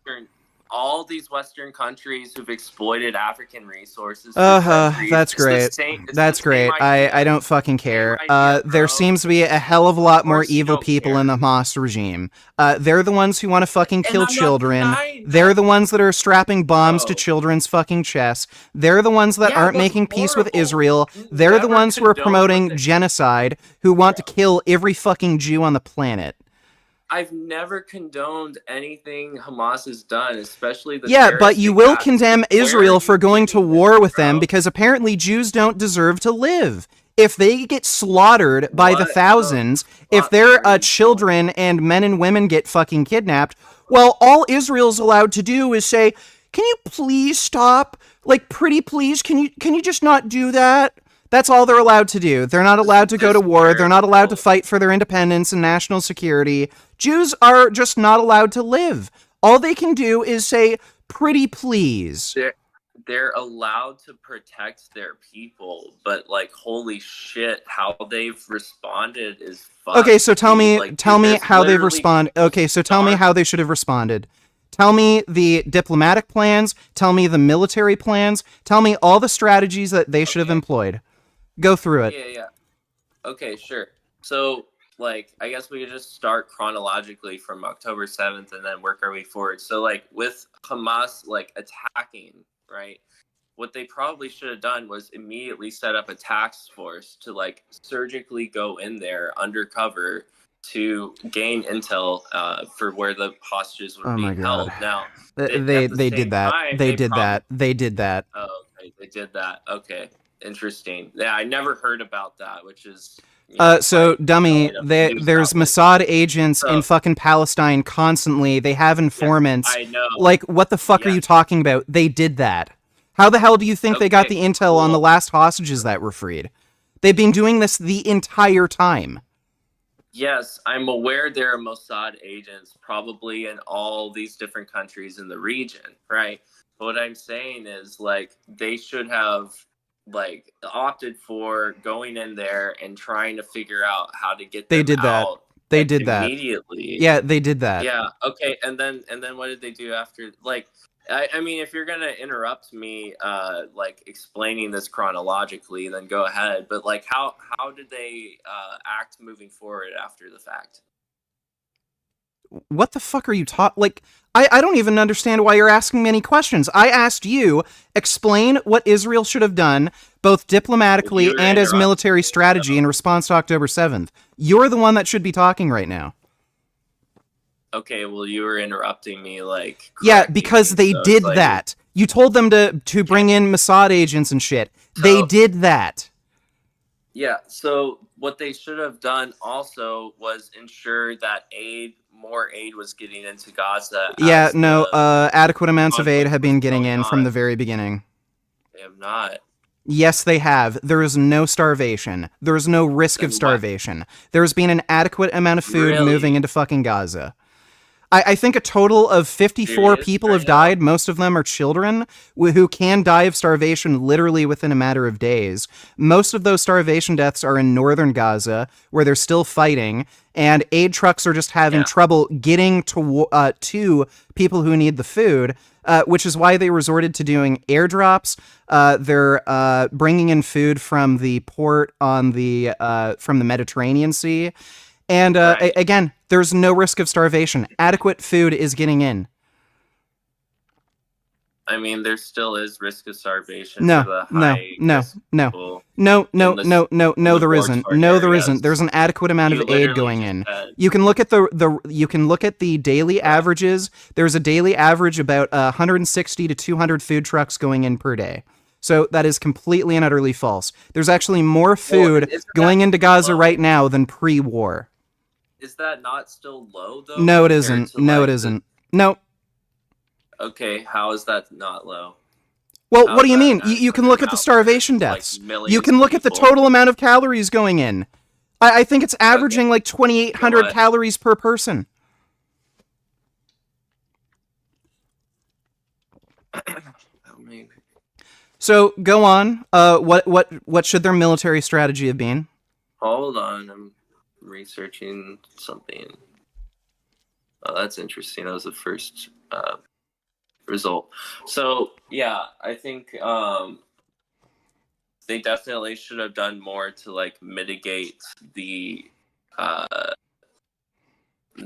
All these Western countries who've exploited African resources. That's great. That's great. I don't fucking care. There seems to be a hell of a lot more evil people in the Hamas regime. They're the ones who want to fucking kill children. They're the ones that are strapping bombs to children's fucking chests. They're the ones that aren't making peace with Israel. They're the ones who are promoting genocide, who want to kill every fucking Jew on the planet. I've never condoned anything Hamas has done, especially the... Yeah, but you will condemn Israel for going to war with them because apparently Jews don't deserve to live. If they get slaughtered by the thousands, if their children and men and women get fucking kidnapped, well, all Israel's allowed to do is say, can you please stop? Like, pretty please, can you just not do that? That's all they're allowed to do. They're not allowed to go to war. They're not allowed to fight for their independence and national security. Jews are just not allowed to live. All they can do is say, pretty please. They're allowed to protect their people, but like, holy shit, how they've responded is fucked. Okay, so tell me how they've responded. Okay, so tell me how they should have responded. Tell me the diplomatic plans. Tell me the military plans. Tell me all the strategies that they should have employed. Go through it. Yeah. Okay, sure. So, like, I guess we could just start chronologically from October 7th and then work our way forward. So, like, with Hamas, like, attacking, right? What they probably should have done was immediately set up a task force to, like, surgically go in there undercover to gain intel for where the hostages would be held. Now, they did that. They did that. Oh, okay. They did that. Okay. Interesting. Yeah, I never heard about that, which is... so, dummy, there's Mossad agents in fucking Palestine constantly. They have informants. I know. Like, what the fuck are you talking about? They did that. How the hell do you think they got the intel on the last hostages that were freed? They've been doing this the entire time. Yes, I'm aware there are Mossad agents probably in all these different countries in the region, right? But what I'm saying is, like, they should have... like, opted for going in there and trying to figure out how to get them out. They did that immediately. Yeah, they did that. Yeah. Okay. And then what did they do after? Like, I mean, if you're gonna interrupt me, like, explaining this chronologically, then go ahead. But like, how did they act moving forward after the fact? What the fuck are you like, I don't even understand why you're asking me any questions. I asked you, explain what Israel should have done, both diplomatically and as military strategy in response to October 7th. You're the one that should be talking right now. Okay, well, you were interrupting me, like Yeah, correcting because me, they so it's did like that. You told them to okay. bring in Mossad agents and shit. They So did that. yeah, so what they should have done also was ensure that more aid was getting into Gaza Yeah, as no, the adequate amounts of aid conflict have was been getting going in from on. the very beginning. They have not. Yes, they have. There is no starvation. There is no risk of Then what? starvation. There has been an adequate amount of food moving Really into fucking Gaza. I think a total of 54 serious people right have now? died. Most of them are children who can die of starvation literally within a matter of days. Most of those starvation deaths are in northern Gaza, where they're still fighting, and aid trucks are just having Yeah, trouble getting to people who need the food. Which is why they resorted to doing airdrops. They're bringing in food from the port on the from the Mediterranean Sea, and right. again, there's no risk of starvation. Adequate food is getting in. I mean, there still is risk of starvation for No, the no, high no, risk no. people No, in no, no, no, no, the there war isn't. torn No, there isn't. There's areas. an adequate amount of You aid literally going just in. said, You can look at you can look at the daily bro. averages. There's a daily average about 160 to 200 food trucks going in per day. So that is completely and utterly false. There's actually more Well, food isn't that going into Gaza right low? now than pre-war. Is that not still low though No, it compared isn't. to No, it like the? isn't. No. Okay, how is that not low? Well, How what is do you that mean? an You can adequate look at the amount for starvation like deaths. You millions can of look at the people? total amount of calories going in. I think it's Okay, averaging like you know 2,800 what? calories per person. I mean, So go on. What should their military strategy have been? hold on, I'm researching something. Oh, that's interesting. That was the first result. So yeah, I think they definitely should have done more to like mitigate uh,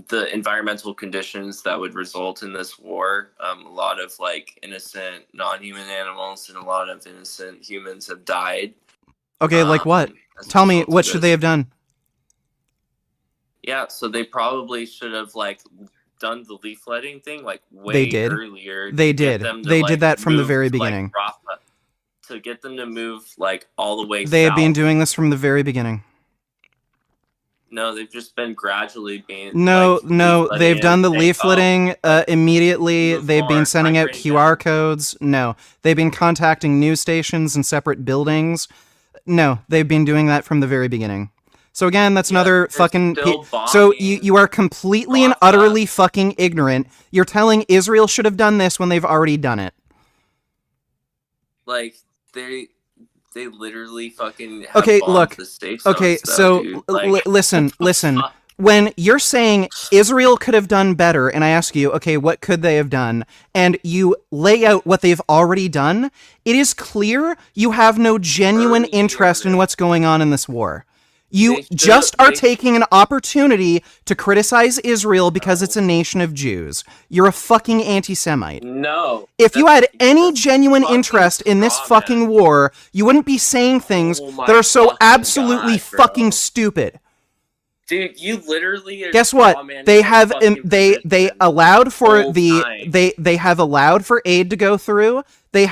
the environmental conditions that would result in this war. A lot of like innocent non-human animals and a lot of innocent humans have died Okay, like what? as a Tell me, result of what should they this. have done? Yeah, so they probably should have like done the leafletting thing like They way did. earlier They to get did. them to They did like that from the move very to like beginning. Rafa, to get them to move like all the way They have been south. doing this from the very beginning. No, they've just been gradually being like No, no, leafletting they've done and the saying, "Oh, leafleting like immediately. move They've been more, sending out migrate QR down." codes. No, they've been contacting news stations and separate buildings. No, they've been doing that from the very beginning. So again, that's Yet another they're fucking. still So you bombing are completely and Rafa. utterly fucking ignorant. You're telling Israel should have done this when they've already done it. Like they literally fucking have Okay, bombed look. the safe Okay, zones though, so dude. Like listen, what the listen. fuck? When you're saying Israel could have done better, and I ask you, okay, what could they have done? And you lay out what they've already done, it is clear you have no genuine Already interest in here. what's going on in this war. You They should have. just are taking an opportunity to criticize Israel because it's No, a nation of Jews. You're a fucking anti Semite. no, If you had any that's genuine fucking interest in this straw man. fucking war, you wouldn't be saying things Oh that my are so fucking absolutely god, fucking bro. stupid. Dude, you literally are Guess what? straw manning They my have fucking they position allowed the for whole time. they have allowed for aid to go through. They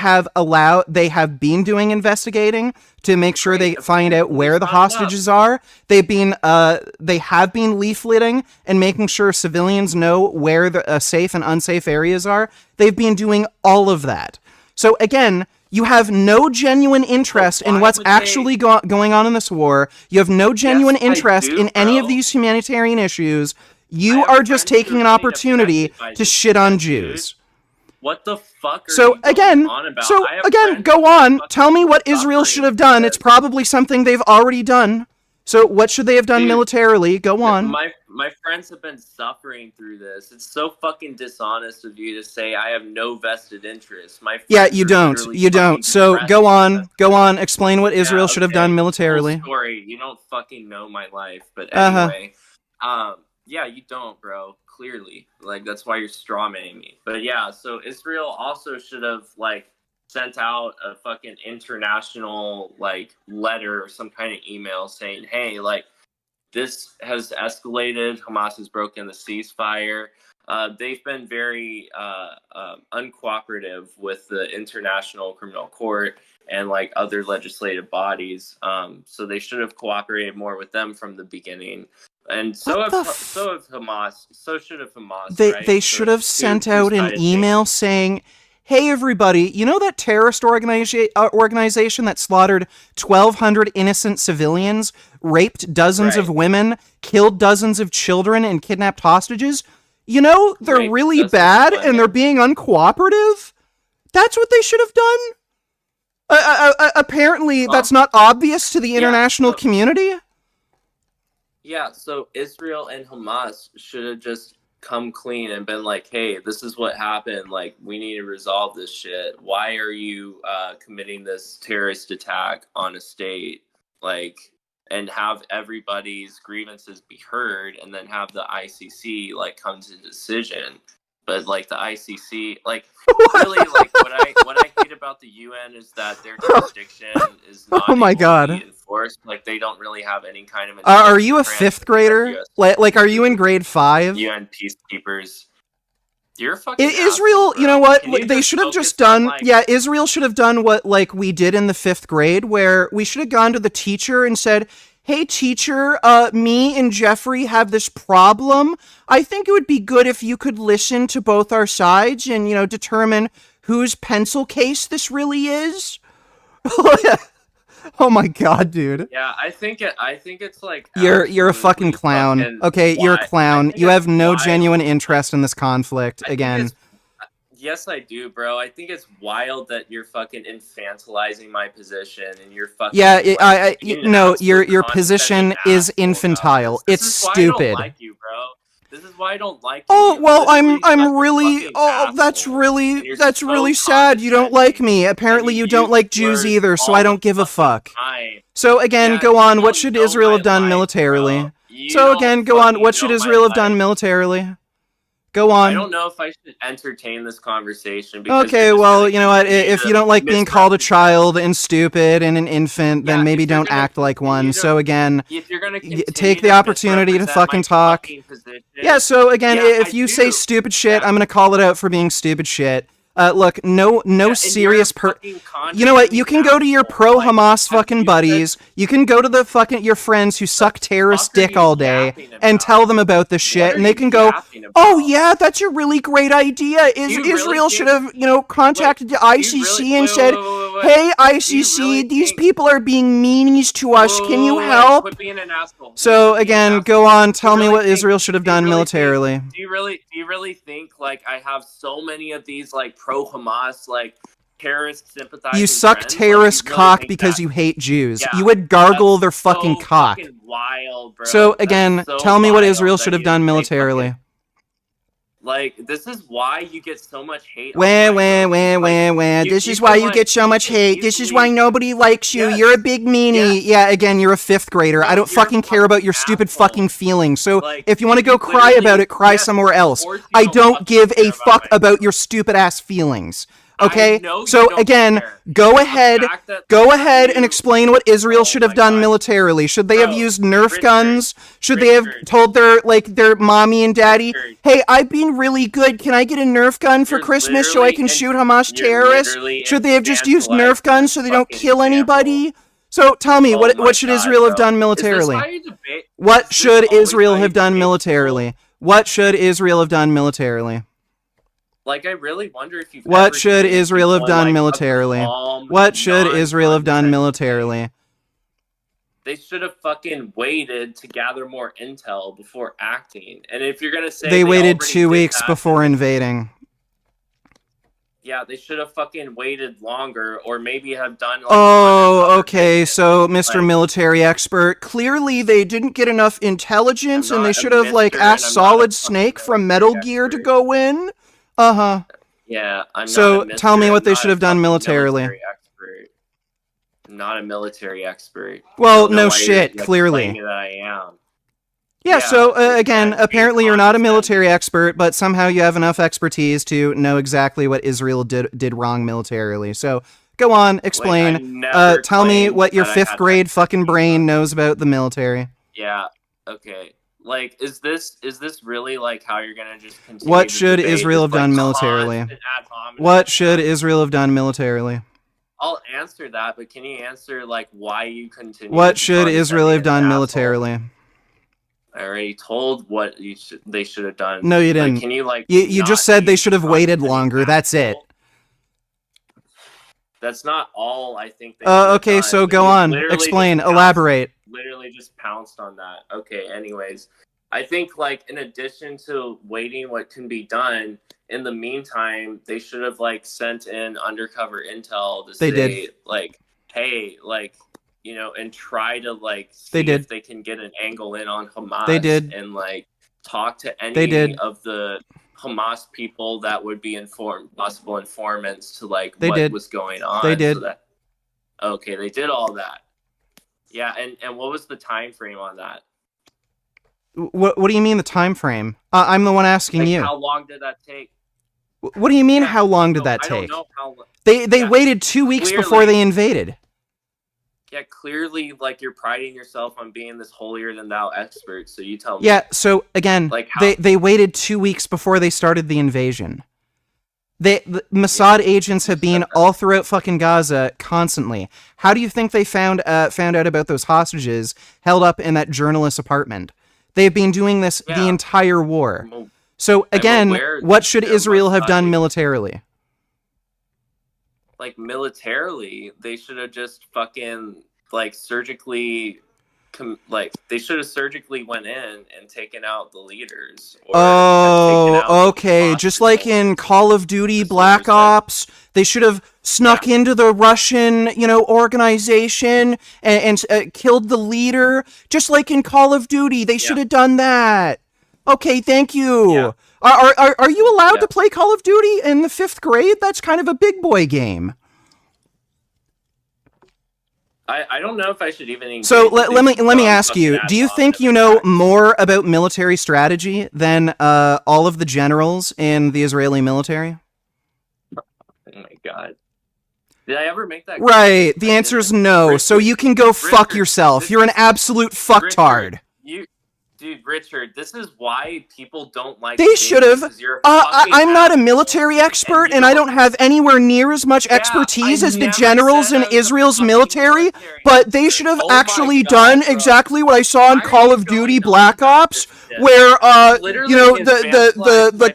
have been doing investigating to make sure they Great, find out apparently where the it's not enough. hostages are. They have been leafleting and making sure civilians know where the safe and unsafe areas are. They've been doing all of that. So again, you have no genuine But interest in why what's would they? actually going on in this war. You have no genuine Yes, I interest do, in any of bro. these humanitarian issues. I You have are just friends who taking are an getting opportunity affected by to this shit on shit, dude. Jews. What the fuck are So you going again, on about? so I have again, friends go who are on. Tell me fucking what Israel should suffering have through done. It's this. probably something they've already done. So what should they have done Dude, militarily? Go on. my friends have been suffering through this. It's so fucking dishonest of you to say I have no vested interest. My Yeah, friends you are don't. literally You don't. fucking So go depressed on. because of Go this. on. Explain what Yeah, Israel should have done okay. Full militarily. story. You don't fucking know my life, but Uh-huh. anyway. Yeah, you don't, bro. Clearly. Like that's why you're strawmanning me. But yeah, so Israel also should have like sent out a fucking international like letter or some kind of email saying, "Hey, like this has escalated. Hamas has broken the ceasefire. They've been very uncooperative with the International Criminal Court and like other legislative bodies. So they should have cooperated more with them from the beginning. And so have Hamas. So should have Hamas. They should have sent out an email saying, "Hey everybody, you know that terrorist organization that slaughtered 1,200 innocent civilians, raped dozens of women, killed dozens of children, and kidnapped hostages? You know, they're really bad and they're being uncooperative? That's what they should have done? Apparently, that's not obvious to the international community." Yeah, so Israel and Hamas should have just come clean and been like, hey, this is what happened. Like, we need to resolve this shit. Why are you committing this terrorist attack on a state? Like, and have everybody's grievances be heard, and then have the ICC like come to a decision. But like the ICC, like really, like what I hate about the UN is that their jurisdiction is not enforced. Like they don't really have any kind of. Are you a fifth grader? Like, are you in grade 5? UN peacekeepers. You're fucking Israel. asshole, you know what? They just should have just done. Israel should have done what like we did in the 5th grade, where we should have gone to the teacher and said, "Hey teacher, me and Jeffrey have this problem. I think it would be good if you could listen to both our sides and, you know, determine whose pencil case this really is." Oh my god, dude. Yeah, I think it's like you're a fucking clown. Okay, you're a clown. You have no genuine interest in this conflict again. Yes, I do, bro. I think it's wild that you're fucking infantilizing my position and you're fucking. Yeah, no, your position is infantile. It's stupid. I don't like you, bro. This is why I don't like you. Oh well, I'm really. Oh, that's really sad. You don't like me. Apparently, you don't like Jews either. So I don't give a fuck. So again, go on. What should Israel have done militarily? So again, go on. What should Israel have done militarily? Go on. I don't know if I should entertain this conversation. Because okay, well, you know what? If you don't like being called a child and stupid and an infant, then maybe don't act like one. So again, if you're gonna take the opportunity to fucking talk. Yeah, so again, if you say stupid shit, I'm gonna call it out for being stupid shit. Look, no serious you know what? You can go to your pro-Hamas fucking buddies. You can go to the fucking your friends who suck terrorist dick all day and tell them about this shit, and they can go, "Oh yeah, that's a really great idea. Israel should have, you know, contacted the ICC and said, "Hey ICC, these people are being meanies to us. Can you help?" So again, go on. Tell me what Israel should have done militarily. Do you really think like I have so many of these like pro-Hamas like terrorist sympathizing You suck friends? terrorist Like, you really cock think because that? you hate Jews. Yeah, You would gargle their that's fucking so cock. Fucking wild, bro. So again, That's so tell me what wild Israel that should have you done say militarily. fucking- Like, this is why you get so much hate. Wah. You- This you is why can, you like, get so much hate. This is why nobody likes you. Yes. You're a big meanie. Yeah, again, you're a 5th grader. I don't You're a fucking care about your stupid asshole. fucking feelings. So Like, if you want to go you cry literally- about it, cry yes, somewhere else. of course you I don't don't fucking give care a about fuck it. about your stupid ass feelings. Okay? I know you So don't again, care. go The ahead fact that and you- explain what Israel should have my done God. militarily. Should they have Bro, used Nerf Richard, guns? Should they have Richard. told their mommy and daddy, Richard. "Hey, I've been really good. Can I get a Nerf gun for You're Christmas so I can literally shoot Hamas you're terrorists?" literally Should they have just used infantilizing Nerf guns so they don't fucking kill example. anybody? So tell me, Oh what my should God, Israel have bro. done Is militarily? this how you debate? What Is this should always Israel how you have done debate militarily? What should Israel have done militarily? Like, I really wonder if you've What ever should seen Israel have people done in, like, a militarily? calm, What should Israel have done non-condescending militarily? way. They should have fucking waited to gather more intel before acting. And if you're gonna say They waited already 2 did weeks that, before invading. yeah, they should have fucking waited longer, or maybe have done. Like, Oh, other okay, things. so Mr. Like, Military Expert, clearly they didn't get enough intelligence I'm and they not a should have, like, mister, and asked I'm not a Solid fucking Snake from military Metal Gear to expert. go in? Uh-huh. Yeah, I'm So, not a tell me mister, what I'm they not should a have done fucking militarily. military expert. I'm not a military expert. Well, I don't know no why you're, shit, like, clearly. claiming that I am. Yeah, Yeah, so, again, that's apparently you're not a condescending. military expert, but somehow you have enough expertise to know exactly what Israel did wrong militarily. So, go on, explain. Like, I never Tell me claimed what your that I 5th had grade fucking expertise brain on- knows about the military. Yeah, Okay. Like, is this really like how you're gonna just continue What the should debate? Israel Just have like done militarily? constant ad hominem What should attacks? Israel have done militarily? I'll answer that, but can you answer like why you continue What to keep should on Israel defending have this done asshole? militarily? I already told what they should have done. No, you Like, didn't. can you like You just not said they be should have waited constantly longer. That's it. factual? That's not all I think they should have Okay, done, so but go you on. Explain. Elaborate. literally just pounced on that. Okay, anyways, I think like in addition to waiting what can be done, in the meantime, they should have like sent in undercover intel to They did. say like, hey, like, you know, and try to like They see did. if they can get an angle in on Hamas. They did. And like talk to They any did. of the Hamas people that would be possible informants to like They what did. was going on. They did. So that okay, they did all that. Yeah, and what was the time frame on that? What do you mean the time frame? I'm the one asking Like, you. how long did that take? What do you mean? Yeah, How long did so that I take? don't know how. They Yeah, waited 2 weeks before clearly- they invaded. Yeah, clearly, like you're priding yourself on being this holier than thou expert. So you tell me. Yeah. So again, Like how- they waited 2 weeks before they started the invasion. The Mossad agents have been all throughout fucking Gaza constantly. How do you think they found out about those hostages held up in that journalist's apartment? They've been doing this the entire war. So again, what should Israel have done militarily? Like militarily, they should have just fucking like surgically, they should have surgically went in and taken out the leaders. Or Oh, okay. Just like in Call of Duty Black Ops, they should have snuck into the Russian, organization and killed the leader. Just like in Call of Duty, they should have done that. Okay, thank you. Yeah. Are you allowed to play Call of Duty in the 5th grade? That's kind of a big boy game. I don't know if I should even engage. So let me ask you, do you think you know more about military strategy than all of the generals in the Israeli military? Oh my god. Did I ever make that? Right, the answer is no, Richard, so you can go fuck yourself. You're an absolute fucktard. Dude, Richard, this is why people don't like. They should have. I'm not a military expert, and I don't have anywhere near as much expertise as the generals in Israel's military. But they should have actually done exactly what I saw in Call of Duty Black Ops, where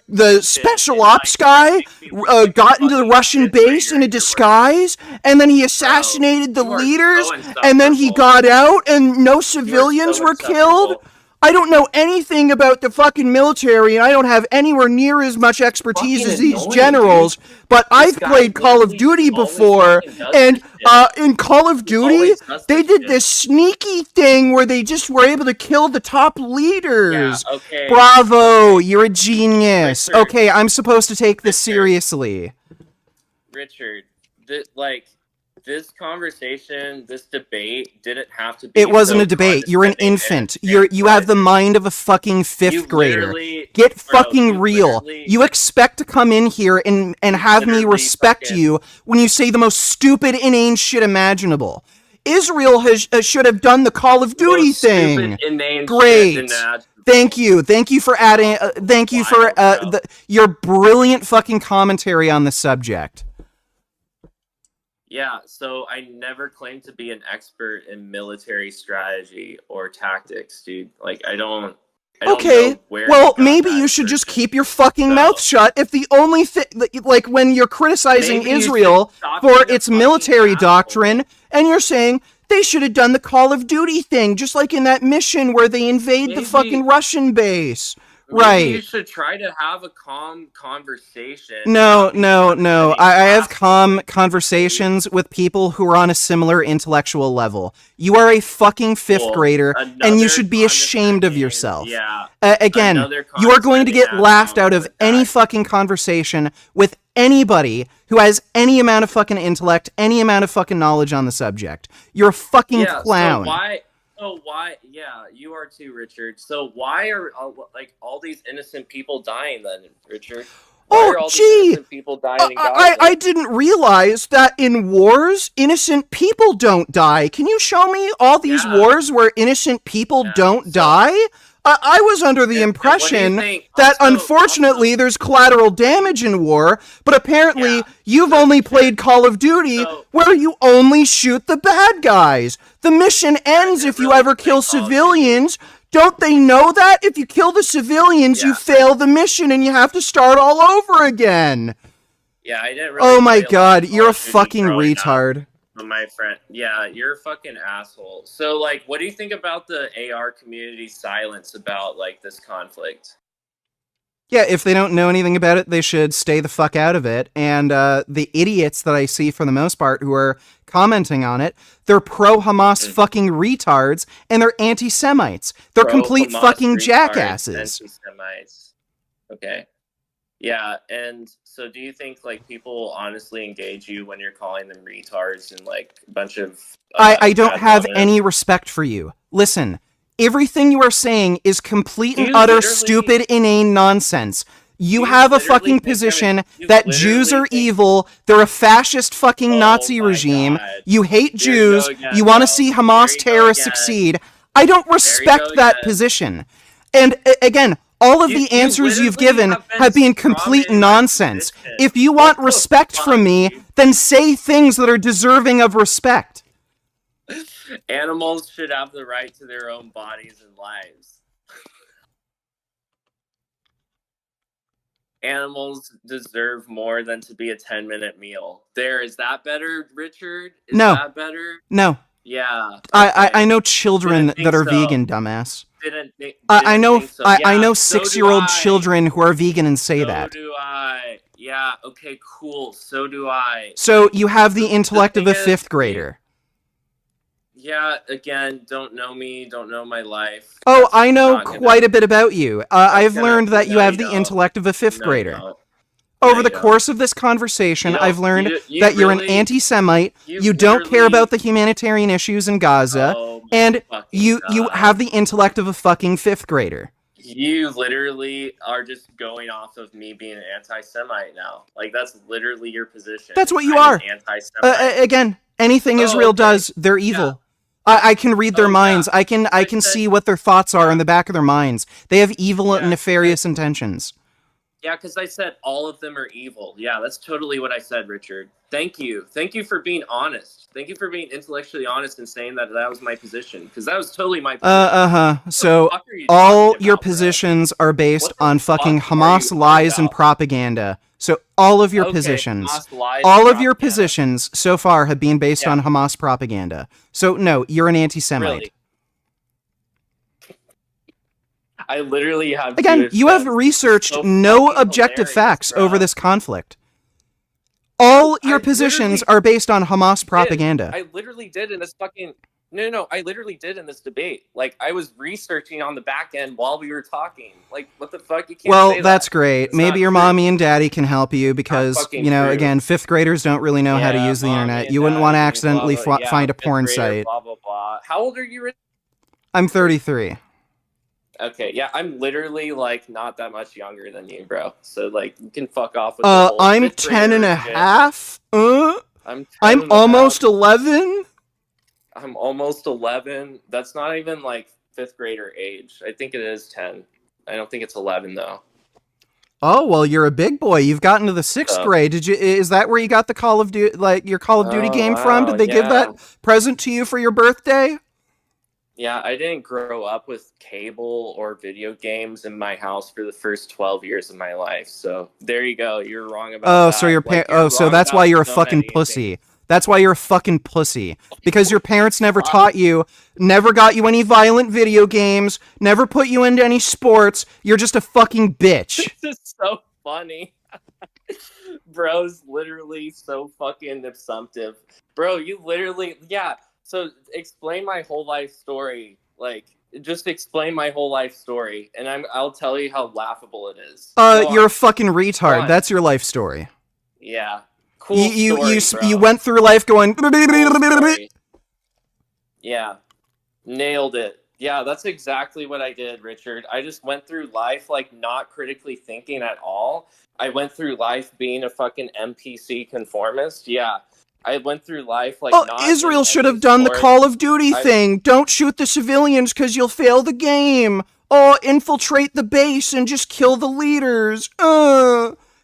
the special ops guy got into the Russian base in a disguise, and then he assassinated the leaders, and then he got out, and no civilians were killed. I don't know anything about the fucking military, and I don't have anywhere near as much expertise as these generals, but I've played Call of Duty before, and in Call of Duty, they did this sneaky thing where they just were able to kill the top leaders. Yeah, okay. Bravo, you're a genius. Richard, okay, I'm supposed to take this seriously. Richard, this conversation, this debate didn't have to be. It wasn't a debate. You're an infant. You have the mind of a fucking 5th grader. Get fucking real. You expect to come in here and have me respect you when you say the most stupid, inane shit imaginable. Israel should have done the Call of Duty thing. Great. Thank you. Thank you for adding. Thank you for your brilliant fucking commentary on the subject. Yeah, so I never claimed to be an expert in military strategy or tactics, dude. Like, I don't know where. Well, maybe you should just keep your fucking mouth shut if the only thing, like, when you're criticizing Israel for its military doctrine, and you're saying they should have done the Call of Duty thing, just like in that mission where they invade the fucking Russian base. Right. You should try to have a calm conversation. No. I have calm conversations with people who are on a similar intellectual level. You are a fucking 5th grader, and you should be ashamed of yourself. Yeah. Again, you are going to get laughed out of any fucking conversation with anybody who has any amount of fucking intellect, any amount of fucking knowledge on the subject. You're a fucking clown. So why? Yeah, you are too, Richard. So why are like all these innocent people dying then, Richard? Why Oh, are all these gee, innocent people dying in Gaza? I didn't realize that in wars, innocent people don't die. Can you show me all these wars where innocent people don't die? I was under the impression that unfortunately there's collateral damage in war, but apparently you've only played Call of Duty where you only shoot the bad guys. The mission ends if you ever kill civilians. Don't they know that? If you kill the civilians, you fail the mission and you have to start all over again. Yeah, I didn't really. Oh my god, you're a fucking retard. My friend, yeah, you're a fucking asshole. So, like, what do you think about the AR community's silence about, like, this conflict? Yeah, if they don't know anything about it, they should stay the fuck out of it. And the idiots that I see for the most part who are commenting on it, they're pro-Hamas fucking retards, and they're anti-Semites. They're complete fucking jackasses. Anti-Semites. Okay. Yeah, and so do you think, like, people honestly engage you when you're calling them retards and, like, a bunch of... I don't have any respect for you. Listen, everything you are saying is complete and utter stupid, inane nonsense. You have a fucking position that Jews are evil, they're a fascist fucking Nazi regime, you hate Jews, you want to see Hamas terrorists succeed. I don't respect that position. And again, all of the answers you've given have been complete nonsense. If you want respect from me, then say things that are deserving of respect. Animals should have the right to their own bodies and lives. Animals deserve more than to be a 10-minute meal. Is that better, Richard? Is that better? No. Yeah. Okay. I know children that are vegan, dumbass. I know 6-year-old children who are vegan and say that. So do I. Yeah, okay, cool. So do I. So you have the intellect of a 5th grader. Yeah, again, don't know me, don't know my life. Oh, I know quite a bit about you. I've learned that you have the intellect of a 5th grader. Over the course of this conversation, I've learned that you're an anti-Semite, you don't care about the humanitarian issues in Gaza, and you have the intellect of a fucking 5th grader. You literally are just going off of me being an anti-Semite now. Like, that's literally your position. That's what you are. Again, anything Israel does, they're evil. I can read their minds. I can see what their thoughts are in the back of their minds. They have evil and nefarious intentions. Yeah, because I said all of them are evil. Yeah, that's totally what I said, Richard. Thank you. Thank you for being honest. Thank you for being intellectually honest and saying that was my position, because that was totally my position. So all your positions are based on fucking Hamas lies and propaganda. So all of your positions, so far have been based on Hamas propaganda. So no, you're an anti-Semite. Really? I literally have... Again, you have researched no objective facts over this conflict. All your positions are based on Hamas propaganda. I literally did in this fucking... No, I literally did in this debate. Like, I was researching on the back end while we were talking. Like, what the fuck? You can't say that. That's great. Maybe your mommy and daddy can help you because, you know, again, 5th graders don't really know how to use the internet. You wouldn't want to accidentally find a porn site. Blah, blah, blah. How old are you? I'm 33. Okay, yeah, I'm literally, like, not that much younger than you, bro. So, like, you can fuck off with the whole I'm 10 and a half? I'm almost 11? I'm almost 11. That's not even, like, 5th grader age. I think it is 10. I don't think it's 11, though. Oh, well, you're a big boy. You've gotten to the 6th grade. Is that where you got the Call of Duty, like, your Call of Duty game from? Did they give that present to you for your birthday? Yeah, I didn't grow up with cable or video games in my house for the first 12 years of my life. So there you go. You're wrong about that. So that's why you're a fucking pussy. That's why you're a fucking pussy. Because your parents never taught you, never got you any violent video games, never put you into any sports. You're just a fucking bitch. This is so funny. Bro's literally so fucking assumptive. Bro, you literally, So explain my whole life story. Like, just explain my whole life story, and I'll tell you how laughable it is. You're a fucking retard. That's your life story. Yeah. Cool story, you went through life going... Yeah. Nailed it. Yeah, that's exactly what I did, Richard. I just went through life like not critically thinking at all. I went through life being a fucking NPC conformist. Yeah. I went through life like Oh, not Israel getting should any have done the support. Call of Duty I thing. Don't shoot the civilians because you'll fail the game. Oh, infiltrate the base and just kill the leaders.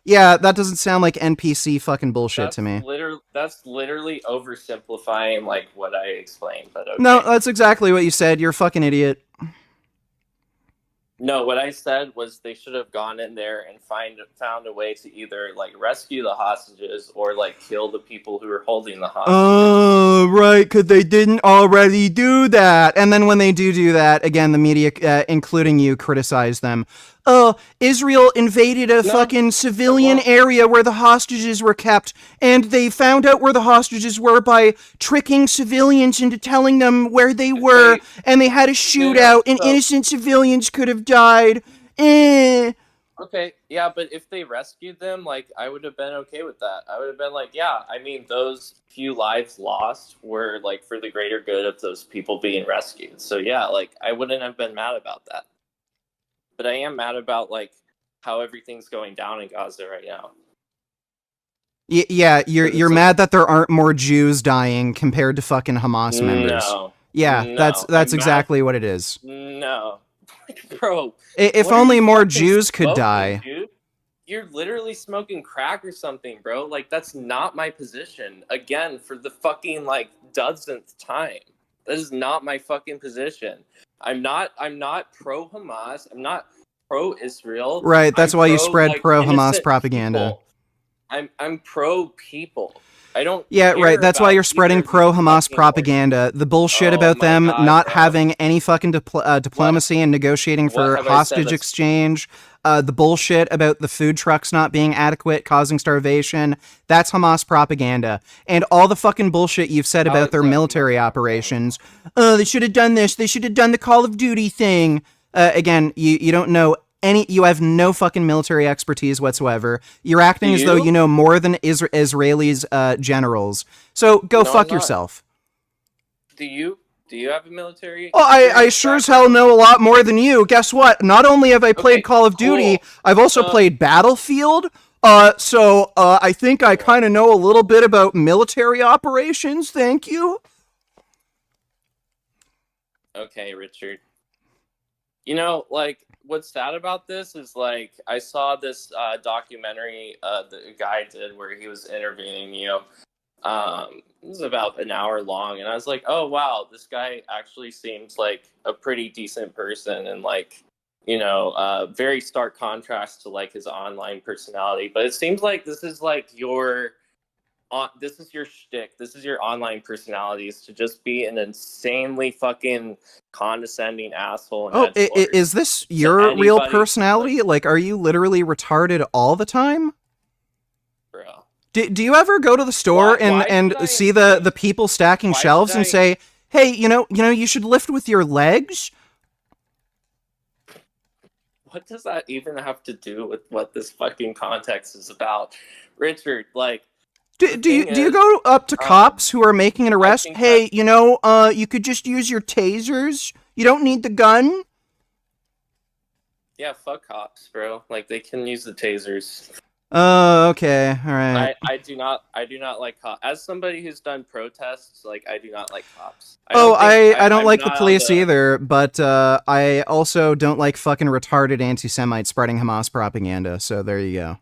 Yeah, that doesn't sound like NPC fucking bullshit to me. that's literally oversimplifying like what I explained, but No, okay. that's exactly what you said. You're a fucking idiot. No, what I said was they should have gone in there and found a way to either like rescue the hostages or like kill the people who are holding the hostages. Oh, right, because they didn't already do that. And then when they do that, again, the media, including you, criticize them. Oh, Israel invaded a fucking civilian area where the hostages were kept, and they found out where the hostages were by tricking civilians into telling them where they were, and they had a shootout, and innocent civilians could have died. Okay, yeah, but if they rescued them, like, I would have been okay with that. I would have been like, yeah, I mean, those few lives lost were, like, for the greater good of those people being rescued. So, yeah, like, I wouldn't have been mad about that. But I am mad about, like, how everything's going down in Gaza right now. Yeah, you're mad that there aren't more Jews dying compared to fucking Hamas members. No. Yeah, that's exactly what it is. No. Bro. If only more Jews could die. Dude? You're literally smoking crack or something, bro. Like, that's not my position. Again, for the fucking, like, dozenth time. That is not my fucking position. I'm not pro-Hamas. I'm not pro-Israel. Right, that's why you spread like, pro-Hamas propaganda. People. I'm pro-people. I don't. Yeah, right. That's why you're spreading pro-Hamas propaganda. The bullshit about them not having any fucking diplomacy and negotiating for hostage exchange. The bullshit about the food trucks not being adequate, causing starvation. That's Hamas propaganda. And all the fucking bullshit you've said about their military operations. They should have done this. They should have done the Call of Duty thing. Again, you don't know you have no fucking military expertise whatsoever. You're acting as though you know more than Israelis' generals. So go fuck yourself. Do you have a military? Oh, I sure as hell know a lot more than you. Guess what? Not only have I played Call of Duty, I've also played Battlefield. So I think I kind of know a little bit about military operations. Thank you. Okay, Richard. You know, like, what's sad about this is, like, I saw this documentary the guy did where he was interviewing you. It was about an hour long, and I was like, oh, wow, this guy actually seems like a pretty decent person, and, like, you know, very stark contrast to, like, his online personality. But it seems like this is, like, this is your shtick. This is your online personality, is to just be an insanely fucking condescending asshole. Oh, is this your real personality? Like, are you literally retarded all the time? Bro. Do you ever go to the store and see the people stacking shelves and say, hey, you know, you should lift with your legs? What does that even have to do with what this fucking context is about? Richard, like, do you go up to cops who are making an arrest? Hey, you know, you could just use your tasers. You don't need the gun. Yeah, fuck cops, bro. Like, they can use the tasers. Oh, okay, all right. I do not like cops. As somebody who's done protests, like, I do not like cops. I don't like the police either, but I also don't like fucking retarded anti-Semites spreading Hamas propaganda. So there you go.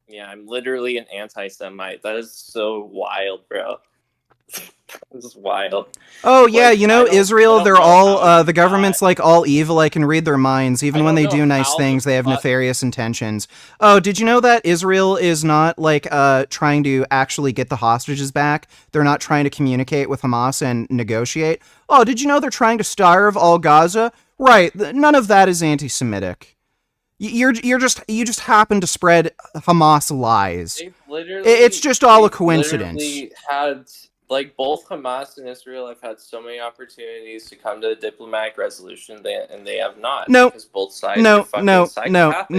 Yeah, I'm literally an anti-Semite. That is so wild, bro. This is wild. Oh, yeah, like, you know, Israel, they're all, the government's, like, all evil. I can read their minds. Even when they do nice things, they have nefarious intentions. Oh, did you know that Israel is not, like, trying to actually get the hostages back? They're not trying to communicate with Hamas and negotiate? Oh, did you know they're trying to starve all Gaza? Right, none of that is anti-Semitic. You just happen to spread Hamas lies. It's just all a coincidence. like both Hamas and Israel have had so many opportunities to come to a diplomatic resolution, and they have not. No, because both sides are fucking psychopathic.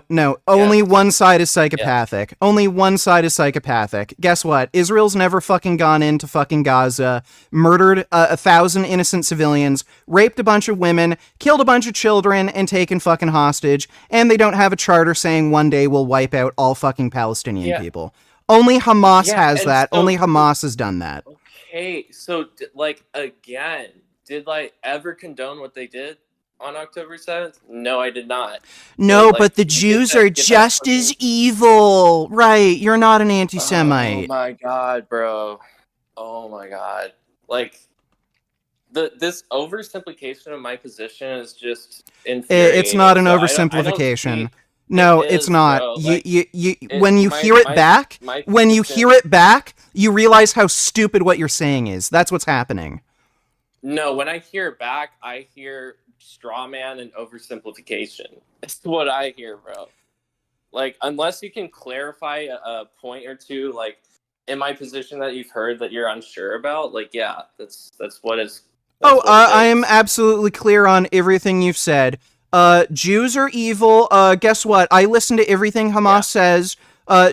No. Only one side is psychopathic. Only one side is psychopathic. Guess what? Israel's never fucking gone into fucking Gaza, murdered 1,000 innocent civilians, raped a bunch of women, killed a bunch of children, and taken fucking hostage, and they don't have a charter saying one day we'll wipe out all fucking Palestinian people. Only Hamas has that. So, only Hamas has done that. Okay, so, like, again, did I ever condone what they did on October 7th? No, I did not. No, like, but the Jews are just as evil. Right, you're not an anti-Semite. Oh my god, bro. Oh my god. Like, this oversimplification of my position is just infuriating. It's not an oversimplification. No, it's not. Bro. When you hear it back, you realize how stupid what you're saying is. That's what's happening. No, when I hear it back, I hear straw man and oversimplification. That's what I hear, bro. Like, unless you can clarify a point or two, like, in my position that you've heard that you're unsure about, like, yeah, that's what is. I am absolutely clear on everything you've said. Jews are evil. Guess what? I listen to everything Hamas says.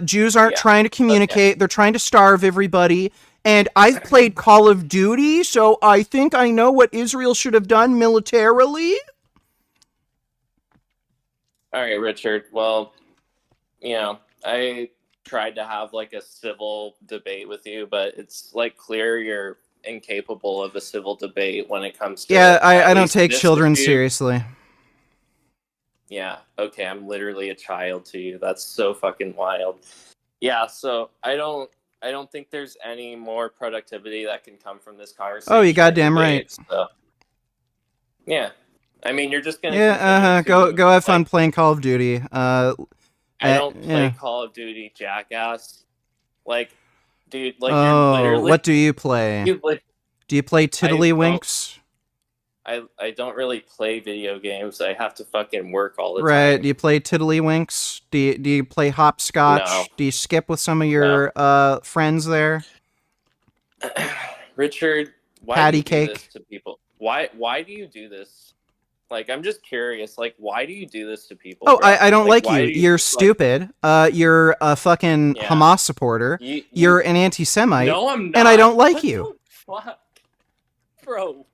Jews aren't trying to communicate. Okay. They're trying to starve everybody. And I've played Call of Duty, so I think I know what Israel should have done militarily. All right, Richard. Well, I tried to have, like, a civil debate with you, but it's, like, clear you're incapable of a civil debate when it comes to... Yeah, I don't take children seriously. Yeah, okay, I'm literally a child to you. That's so fucking wild. Yeah, so I don't think there's any more productivity that can come from this conversation. Oh, you goddamn right. So, yeah. I mean, you're just gonna... Yeah, go have fun playing Call of Duty. I don't play Call of Duty, jackass. Like, dude, like, you're literally... what do you play? Do you play Tiddlywinks? I don't really play video games. I have to fucking work all the time. Right. Do you play Tiddlywinks? Do you play hopscotch? No. Do you skip with some of your friends there? Richard, why Patty do you cake. Do this to people? Why do you do this? Like, I'm just curious. Like, why do you do this to people? Oh, I don't like you. You're stupid. You're a fucking Hamas supporter. You're an anti-Semite. No, I'm not. And I don't like you. Fuck? Bro.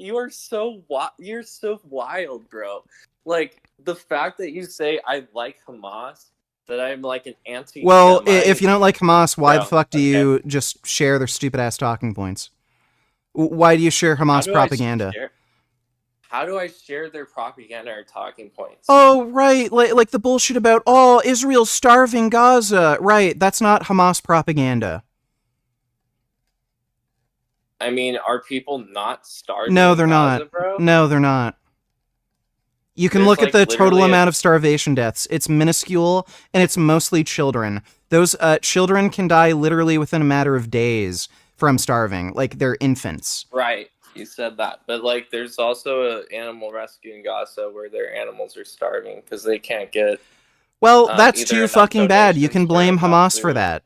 You're so wild, bro. Like, the fact that you say I like Hamas, that I'm like an anti-Semite. Well, if you don't like Hamas, why the fuck do you just share their stupid-ass talking points? Why do you share Hamas propaganda? How do I share their propaganda or talking points? Oh, right. Like the bullshit about, Israel's starving Gaza. Right, that's not Hamas propaganda. I mean, are people not starving? No, they're Gaza, not. Bro? No, they're not. You can look at the total amount of starvation deaths. It's minuscule, and it's mostly children. Those children can die literally within a matter of days from starving. Like, they're infants. Right, you said that. But, like, there's also an animal rescue in Gaza where their animals are starving because they can't get... Well, that's too fucking bad. You can blame Hamas for that.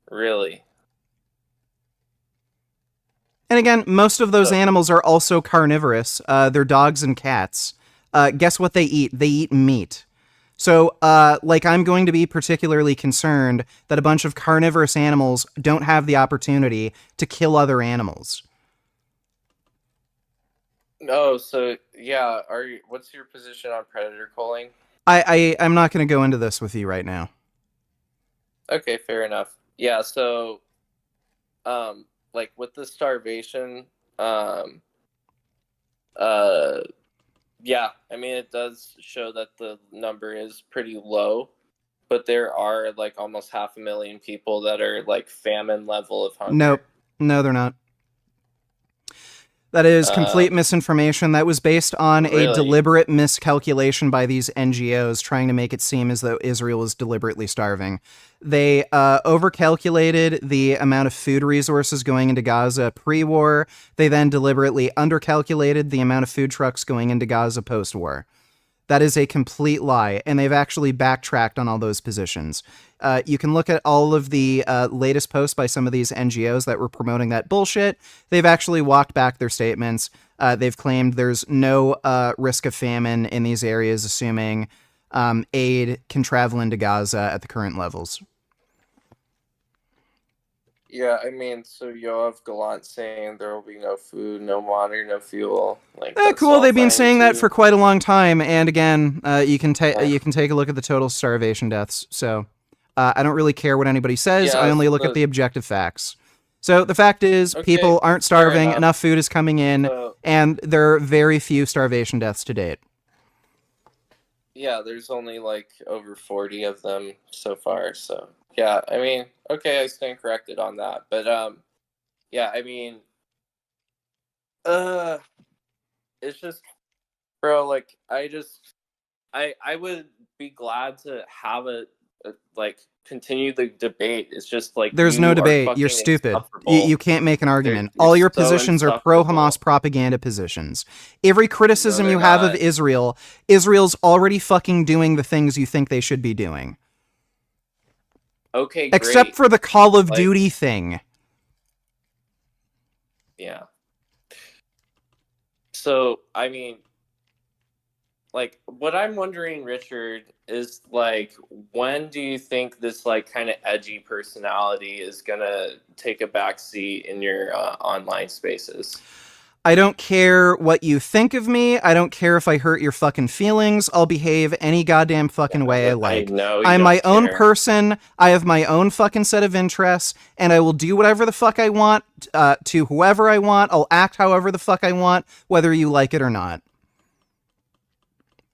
Really? And again, most of those animals are also carnivorous. They're dogs and cats. Guess what they eat? They eat meat. So, I'm going to be particularly concerned that a bunch of carnivorous animals don't have the opportunity to kill other animals. Oh, so, yeah, what's your position on predator culling? I'm not going to go into this with you right now. Okay, fair enough. Yeah, so, like, with the starvation, yeah, I mean, it does show that the number is pretty low, but there are, like, almost 500,000 people that are, like, famine level of hunger. Nope. No, they're not. That is complete misinformation. That was based on a deliberate miscalculation by these NGOs trying to make it seem as though Israel is deliberately starving. They overcalculated the amount of food resources going into Gaza pre-war. They then deliberately undercalculated the amount of food trucks going into Gaza post-war. That is a complete lie, and they've actually backtracked on all those positions. You can look at all of the latest posts by some of these NGOs that were promoting that bullshit. They've actually walked back their statements. They've claimed there's no risk of famine in these areas, assuming aid can travel into Gaza at the current levels. Yeah, I mean, so Yoav Gallant saying there will be no food, no water, no fuel. Like, Cool. They've been saying that for quite a long time. And again, you can take a look at the total starvation deaths. So I don't really care what anybody says. I only look at the objective facts. So the fact is, people aren't starving. Enough food is coming in, and there are very few starvation deaths to date. Yeah, there's only like over 40 of them so far. So yeah, I mean, okay, I stand corrected on that. But yeah, I mean, it's just, bro, like, I would be glad to have a like continue the debate. It's just like, there's no debate. You're stupid. You can't make an argument. All your positions are pro-Hamas propaganda positions. Every criticism you have of Israel, Israel's already fucking doing the things you think they should be doing. Okay, except for the Call of Duty thing. Yeah. So, I mean, like, what I'm wondering, Richard, is, like, when do you think this, like, kind of edgy personality is gonna take a backseat in your online spaces? I don't care what you think of me. I don't care if I hurt your fucking feelings. I'll behave any goddamn fucking way I like. I'm my own person. I have my own fucking set of interests, and I will do whatever the fuck I want to whoever I want. I'll act however the fuck I want, whether you like it or not.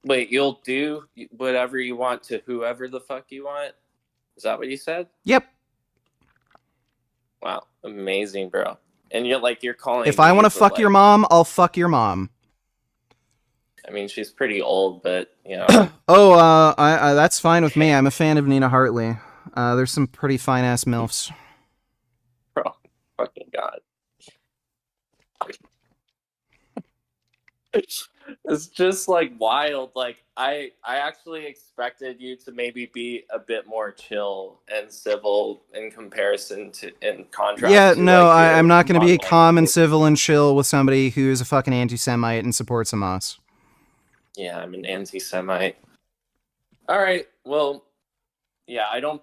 Wait, you'll do whatever you want to whoever the fuck you want? Is that what you said? Yep. Wow, amazing, bro. And you're calling. If I want to fuck your mom, I'll fuck your mom. I mean, she's pretty old, but you know. That's fine with me. I'm a fan of Nina Hartley. There's some pretty fine ass milfs. Bro, fucking god. It's just like wild. Like I actually expected you to maybe be a bit more chill and civil in comparison to, in contrast. Yeah, to, no, I'm not going to be calm and civil and chill with somebody who's a fucking anti-Semite and supports Hamas. Yeah, I'm an anti-Semite. All right, well, yeah, I don't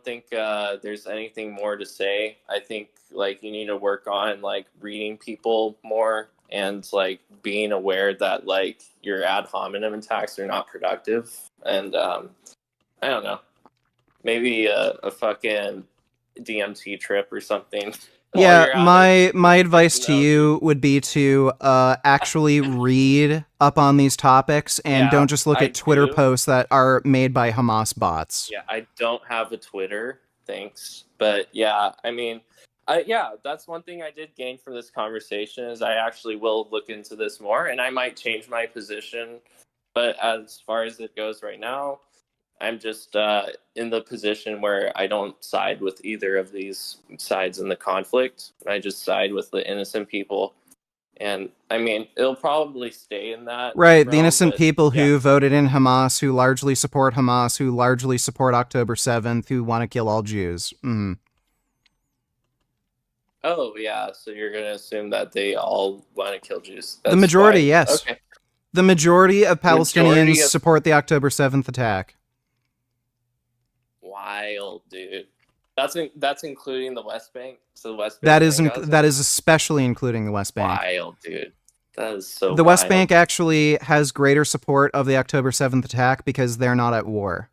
think there's anything more to say. I think like you need to work on like reading people more and like being aware that like your ad hominem attacks are not productive. And I don't know, maybe a fucking DMT trip or something. Yeah, my advice to you would be to actually read up on these topics and don't just look at Twitter posts that are made by Hamas bots. Yeah, I don't have a Twitter, thanks. But yeah, I mean, yeah, that's one thing I did gain from this conversation is I actually will look into this more, and I might change my position. But as far as it goes right now, I'm just in the position where I don't side with either of these sides in the conflict. I just side with the innocent people. And, I mean, it'll probably stay in that. Right, realm, the innocent people who voted in Hamas, who largely support Hamas, who largely support October 7th, who want to kill all Jews. Mm. Oh, yeah, so you're going to assume that they all want to kill Jews. That's the majority, fine. Yes. Okay. The majority of Palestinians support the October 7th attack. Wild, dude. That's including the West Bank. So the West Bank. That is especially including the West Bank. Wild, dude. That is so. The West Bank actually has greater support of the October 7th attack because they're not at war.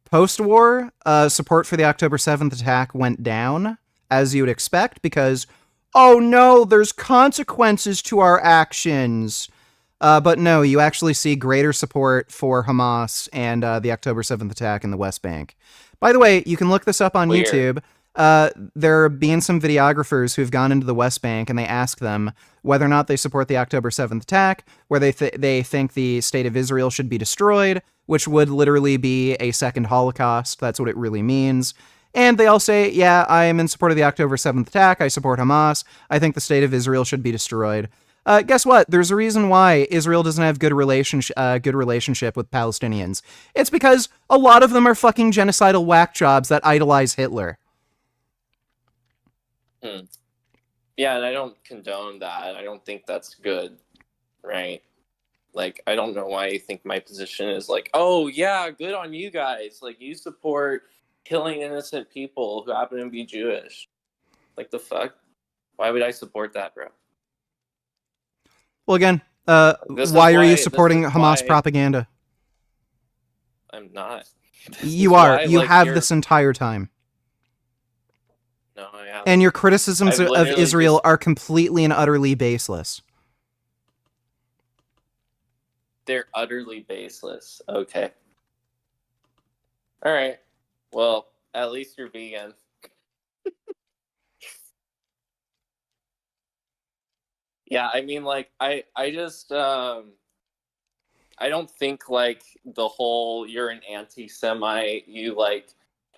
Post-war, support for the October 7th attack went down, as you would expect, because oh no, there's consequences to our actions. But no, you actually see greater support for Hamas and the October 7th attack in the West Bank. By the way, you can look this up on YouTube. There have been some videographers who've gone into the West Bank and they ask them whether or not they support the October 7th attack, where they think the state of Israel should be destroyed, which would literally be a second Holocaust. That's what it really means. And they all say, yeah, I am in support of the October 7th attack. I support Hamas. I think the state of Israel should be destroyed. Guess what? There's a reason why Israel doesn't have good relationship with Palestinians. It's because a lot of them are fucking genocidal whack jobs that idolize Hitler. Yeah, and I don't condone that. I don't think that's good, right? Like, I don't know why you think my position is like, oh, yeah, good on you guys. Like, you support killing innocent people who happen to be Jewish. Like, the fuck? Why would I support that, bro? Well, again, why are you supporting Hamas propaganda? I'm not. You are. You have this entire time. No, I haven't. And your criticisms of Israel are completely and utterly baseless. They're utterly baseless. Okay. All right. Well, at least you're vegan. Yeah, I mean, like, I just, I don't think, like, the whole you're an anti-Semite, you, like,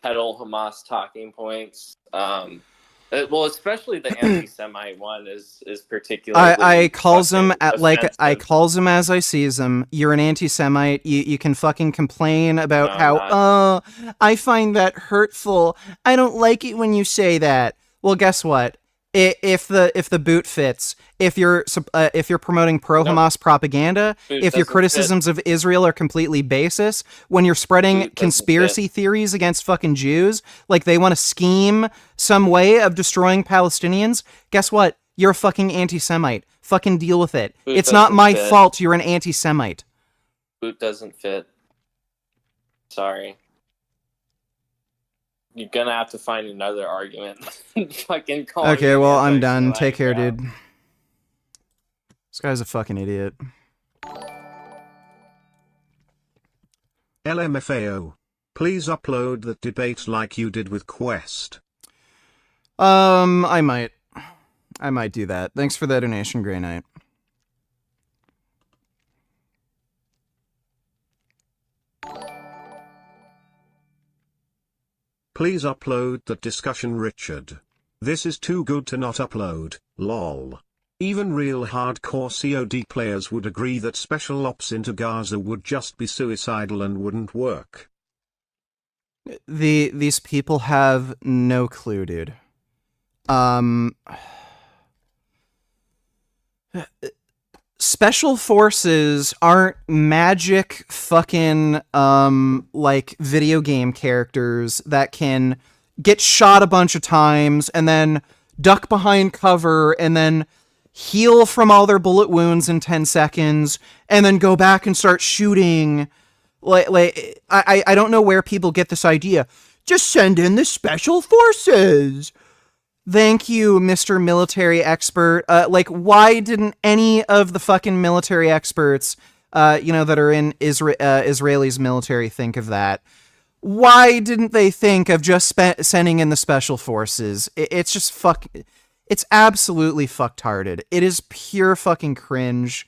peddle Hamas talking points. Well, especially the anti-Semite one is particularly. I calls him I calls him as I sees him. You're an anti-Semite. You can fucking complain about how I find that hurtful. I don't like it when you say that. Well, guess what? If the boot fits, if you're promoting pro-Hamas propaganda, if your criticisms of Israel are completely baseless, when you're spreading conspiracy theories against fucking Jews, like they want to scheme some way of destroying Palestinians, guess what? You're a fucking anti-Semite. Fucking deal with it. It's not my fault you're an anti-Semite. Boot doesn't fit. Sorry. You're gonna have to find another argument. Fucking call. Okay, well, I'm done. Take care, dude. This guy's a fucking idiot. LMFAO. Please upload that debate like you did with Quest. I might do that. Thanks for that donation, Grey Knight. Please upload that discussion, Richard. This is too good to not upload, lol. Even real hardcore COD players would agree that special ops into Gaza would just be suicidal and wouldn't work. These people have no clue, dude. Special forces aren't magic fucking, like, video game characters that can get shot a bunch of times and then duck behind cover and then heal from all their bullet wounds in 10 seconds and then go back and start shooting. I don't know where people get this idea. Just send in the special forces. Thank you, Mr. Military Expert. Like, why didn't any of the fucking military experts, that are in Israeli's military think of that? Why didn't they think of just sending in the special forces? It's just it's absolutely fucktarded. It is pure fucking cringe.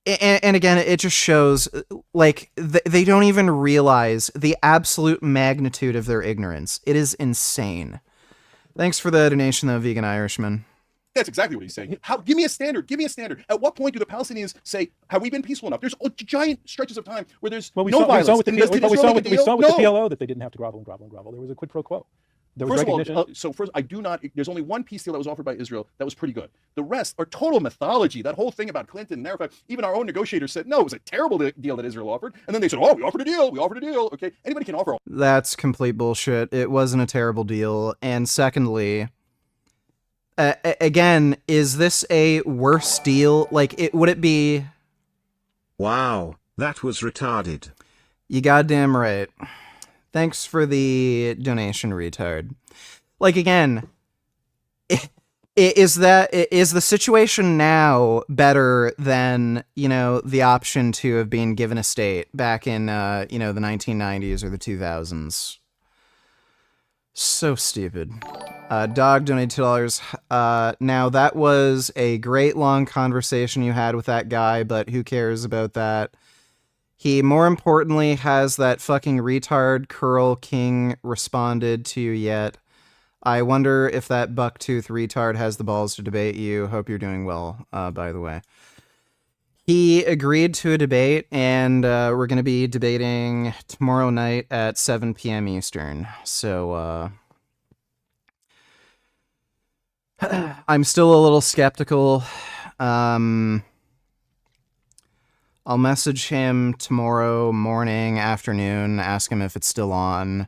And again, it just shows, like, they don't even realize the absolute magnitude of their ignorance. It is insane. Thanks for the donation, though, Vegan Irishman. That's exactly what he's saying. Give me a standard. Give me a standard. At what point do the Palestinians say, have we been peaceful enough? There's giant stretches of time where there's no violence. We saw with the PLO that they didn't have to grovel. There was a quid pro quo. First, I do not. There's only one peace deal that was offered by Israel that was pretty good. The rest are total mythology. That whole thing about Clinton and Arafat. Even our own negotiators said no, it was a terrible deal that Israel offered. And then they said, oh, we offered a deal. We offered a deal. Okay, anybody can offer. That's complete bullshit. It wasn't a terrible deal. And secondly, again, is this a worse deal? Like, would it be? Wow, that was retarded. You goddamn right. Thanks for the donation, retard. Like, again, is the situation now better than, the option to have been given a state back in, the 1990s or the 2000s? So stupid. Dog donated $2. Now, that was a great long conversation you had with that guy, but who cares about that? He, more importantly, has that fucking retard Curl King responded to you yet. I wonder if that bucktooth retard has the balls to debate you. Hope you're doing well, by the way. He agreed to a debate, and we're going to be debating tomorrow night at 7 p.m. Eastern. So, I'm still a little skeptical. I'll message him tomorrow morning, afternoon, ask him if it's still on.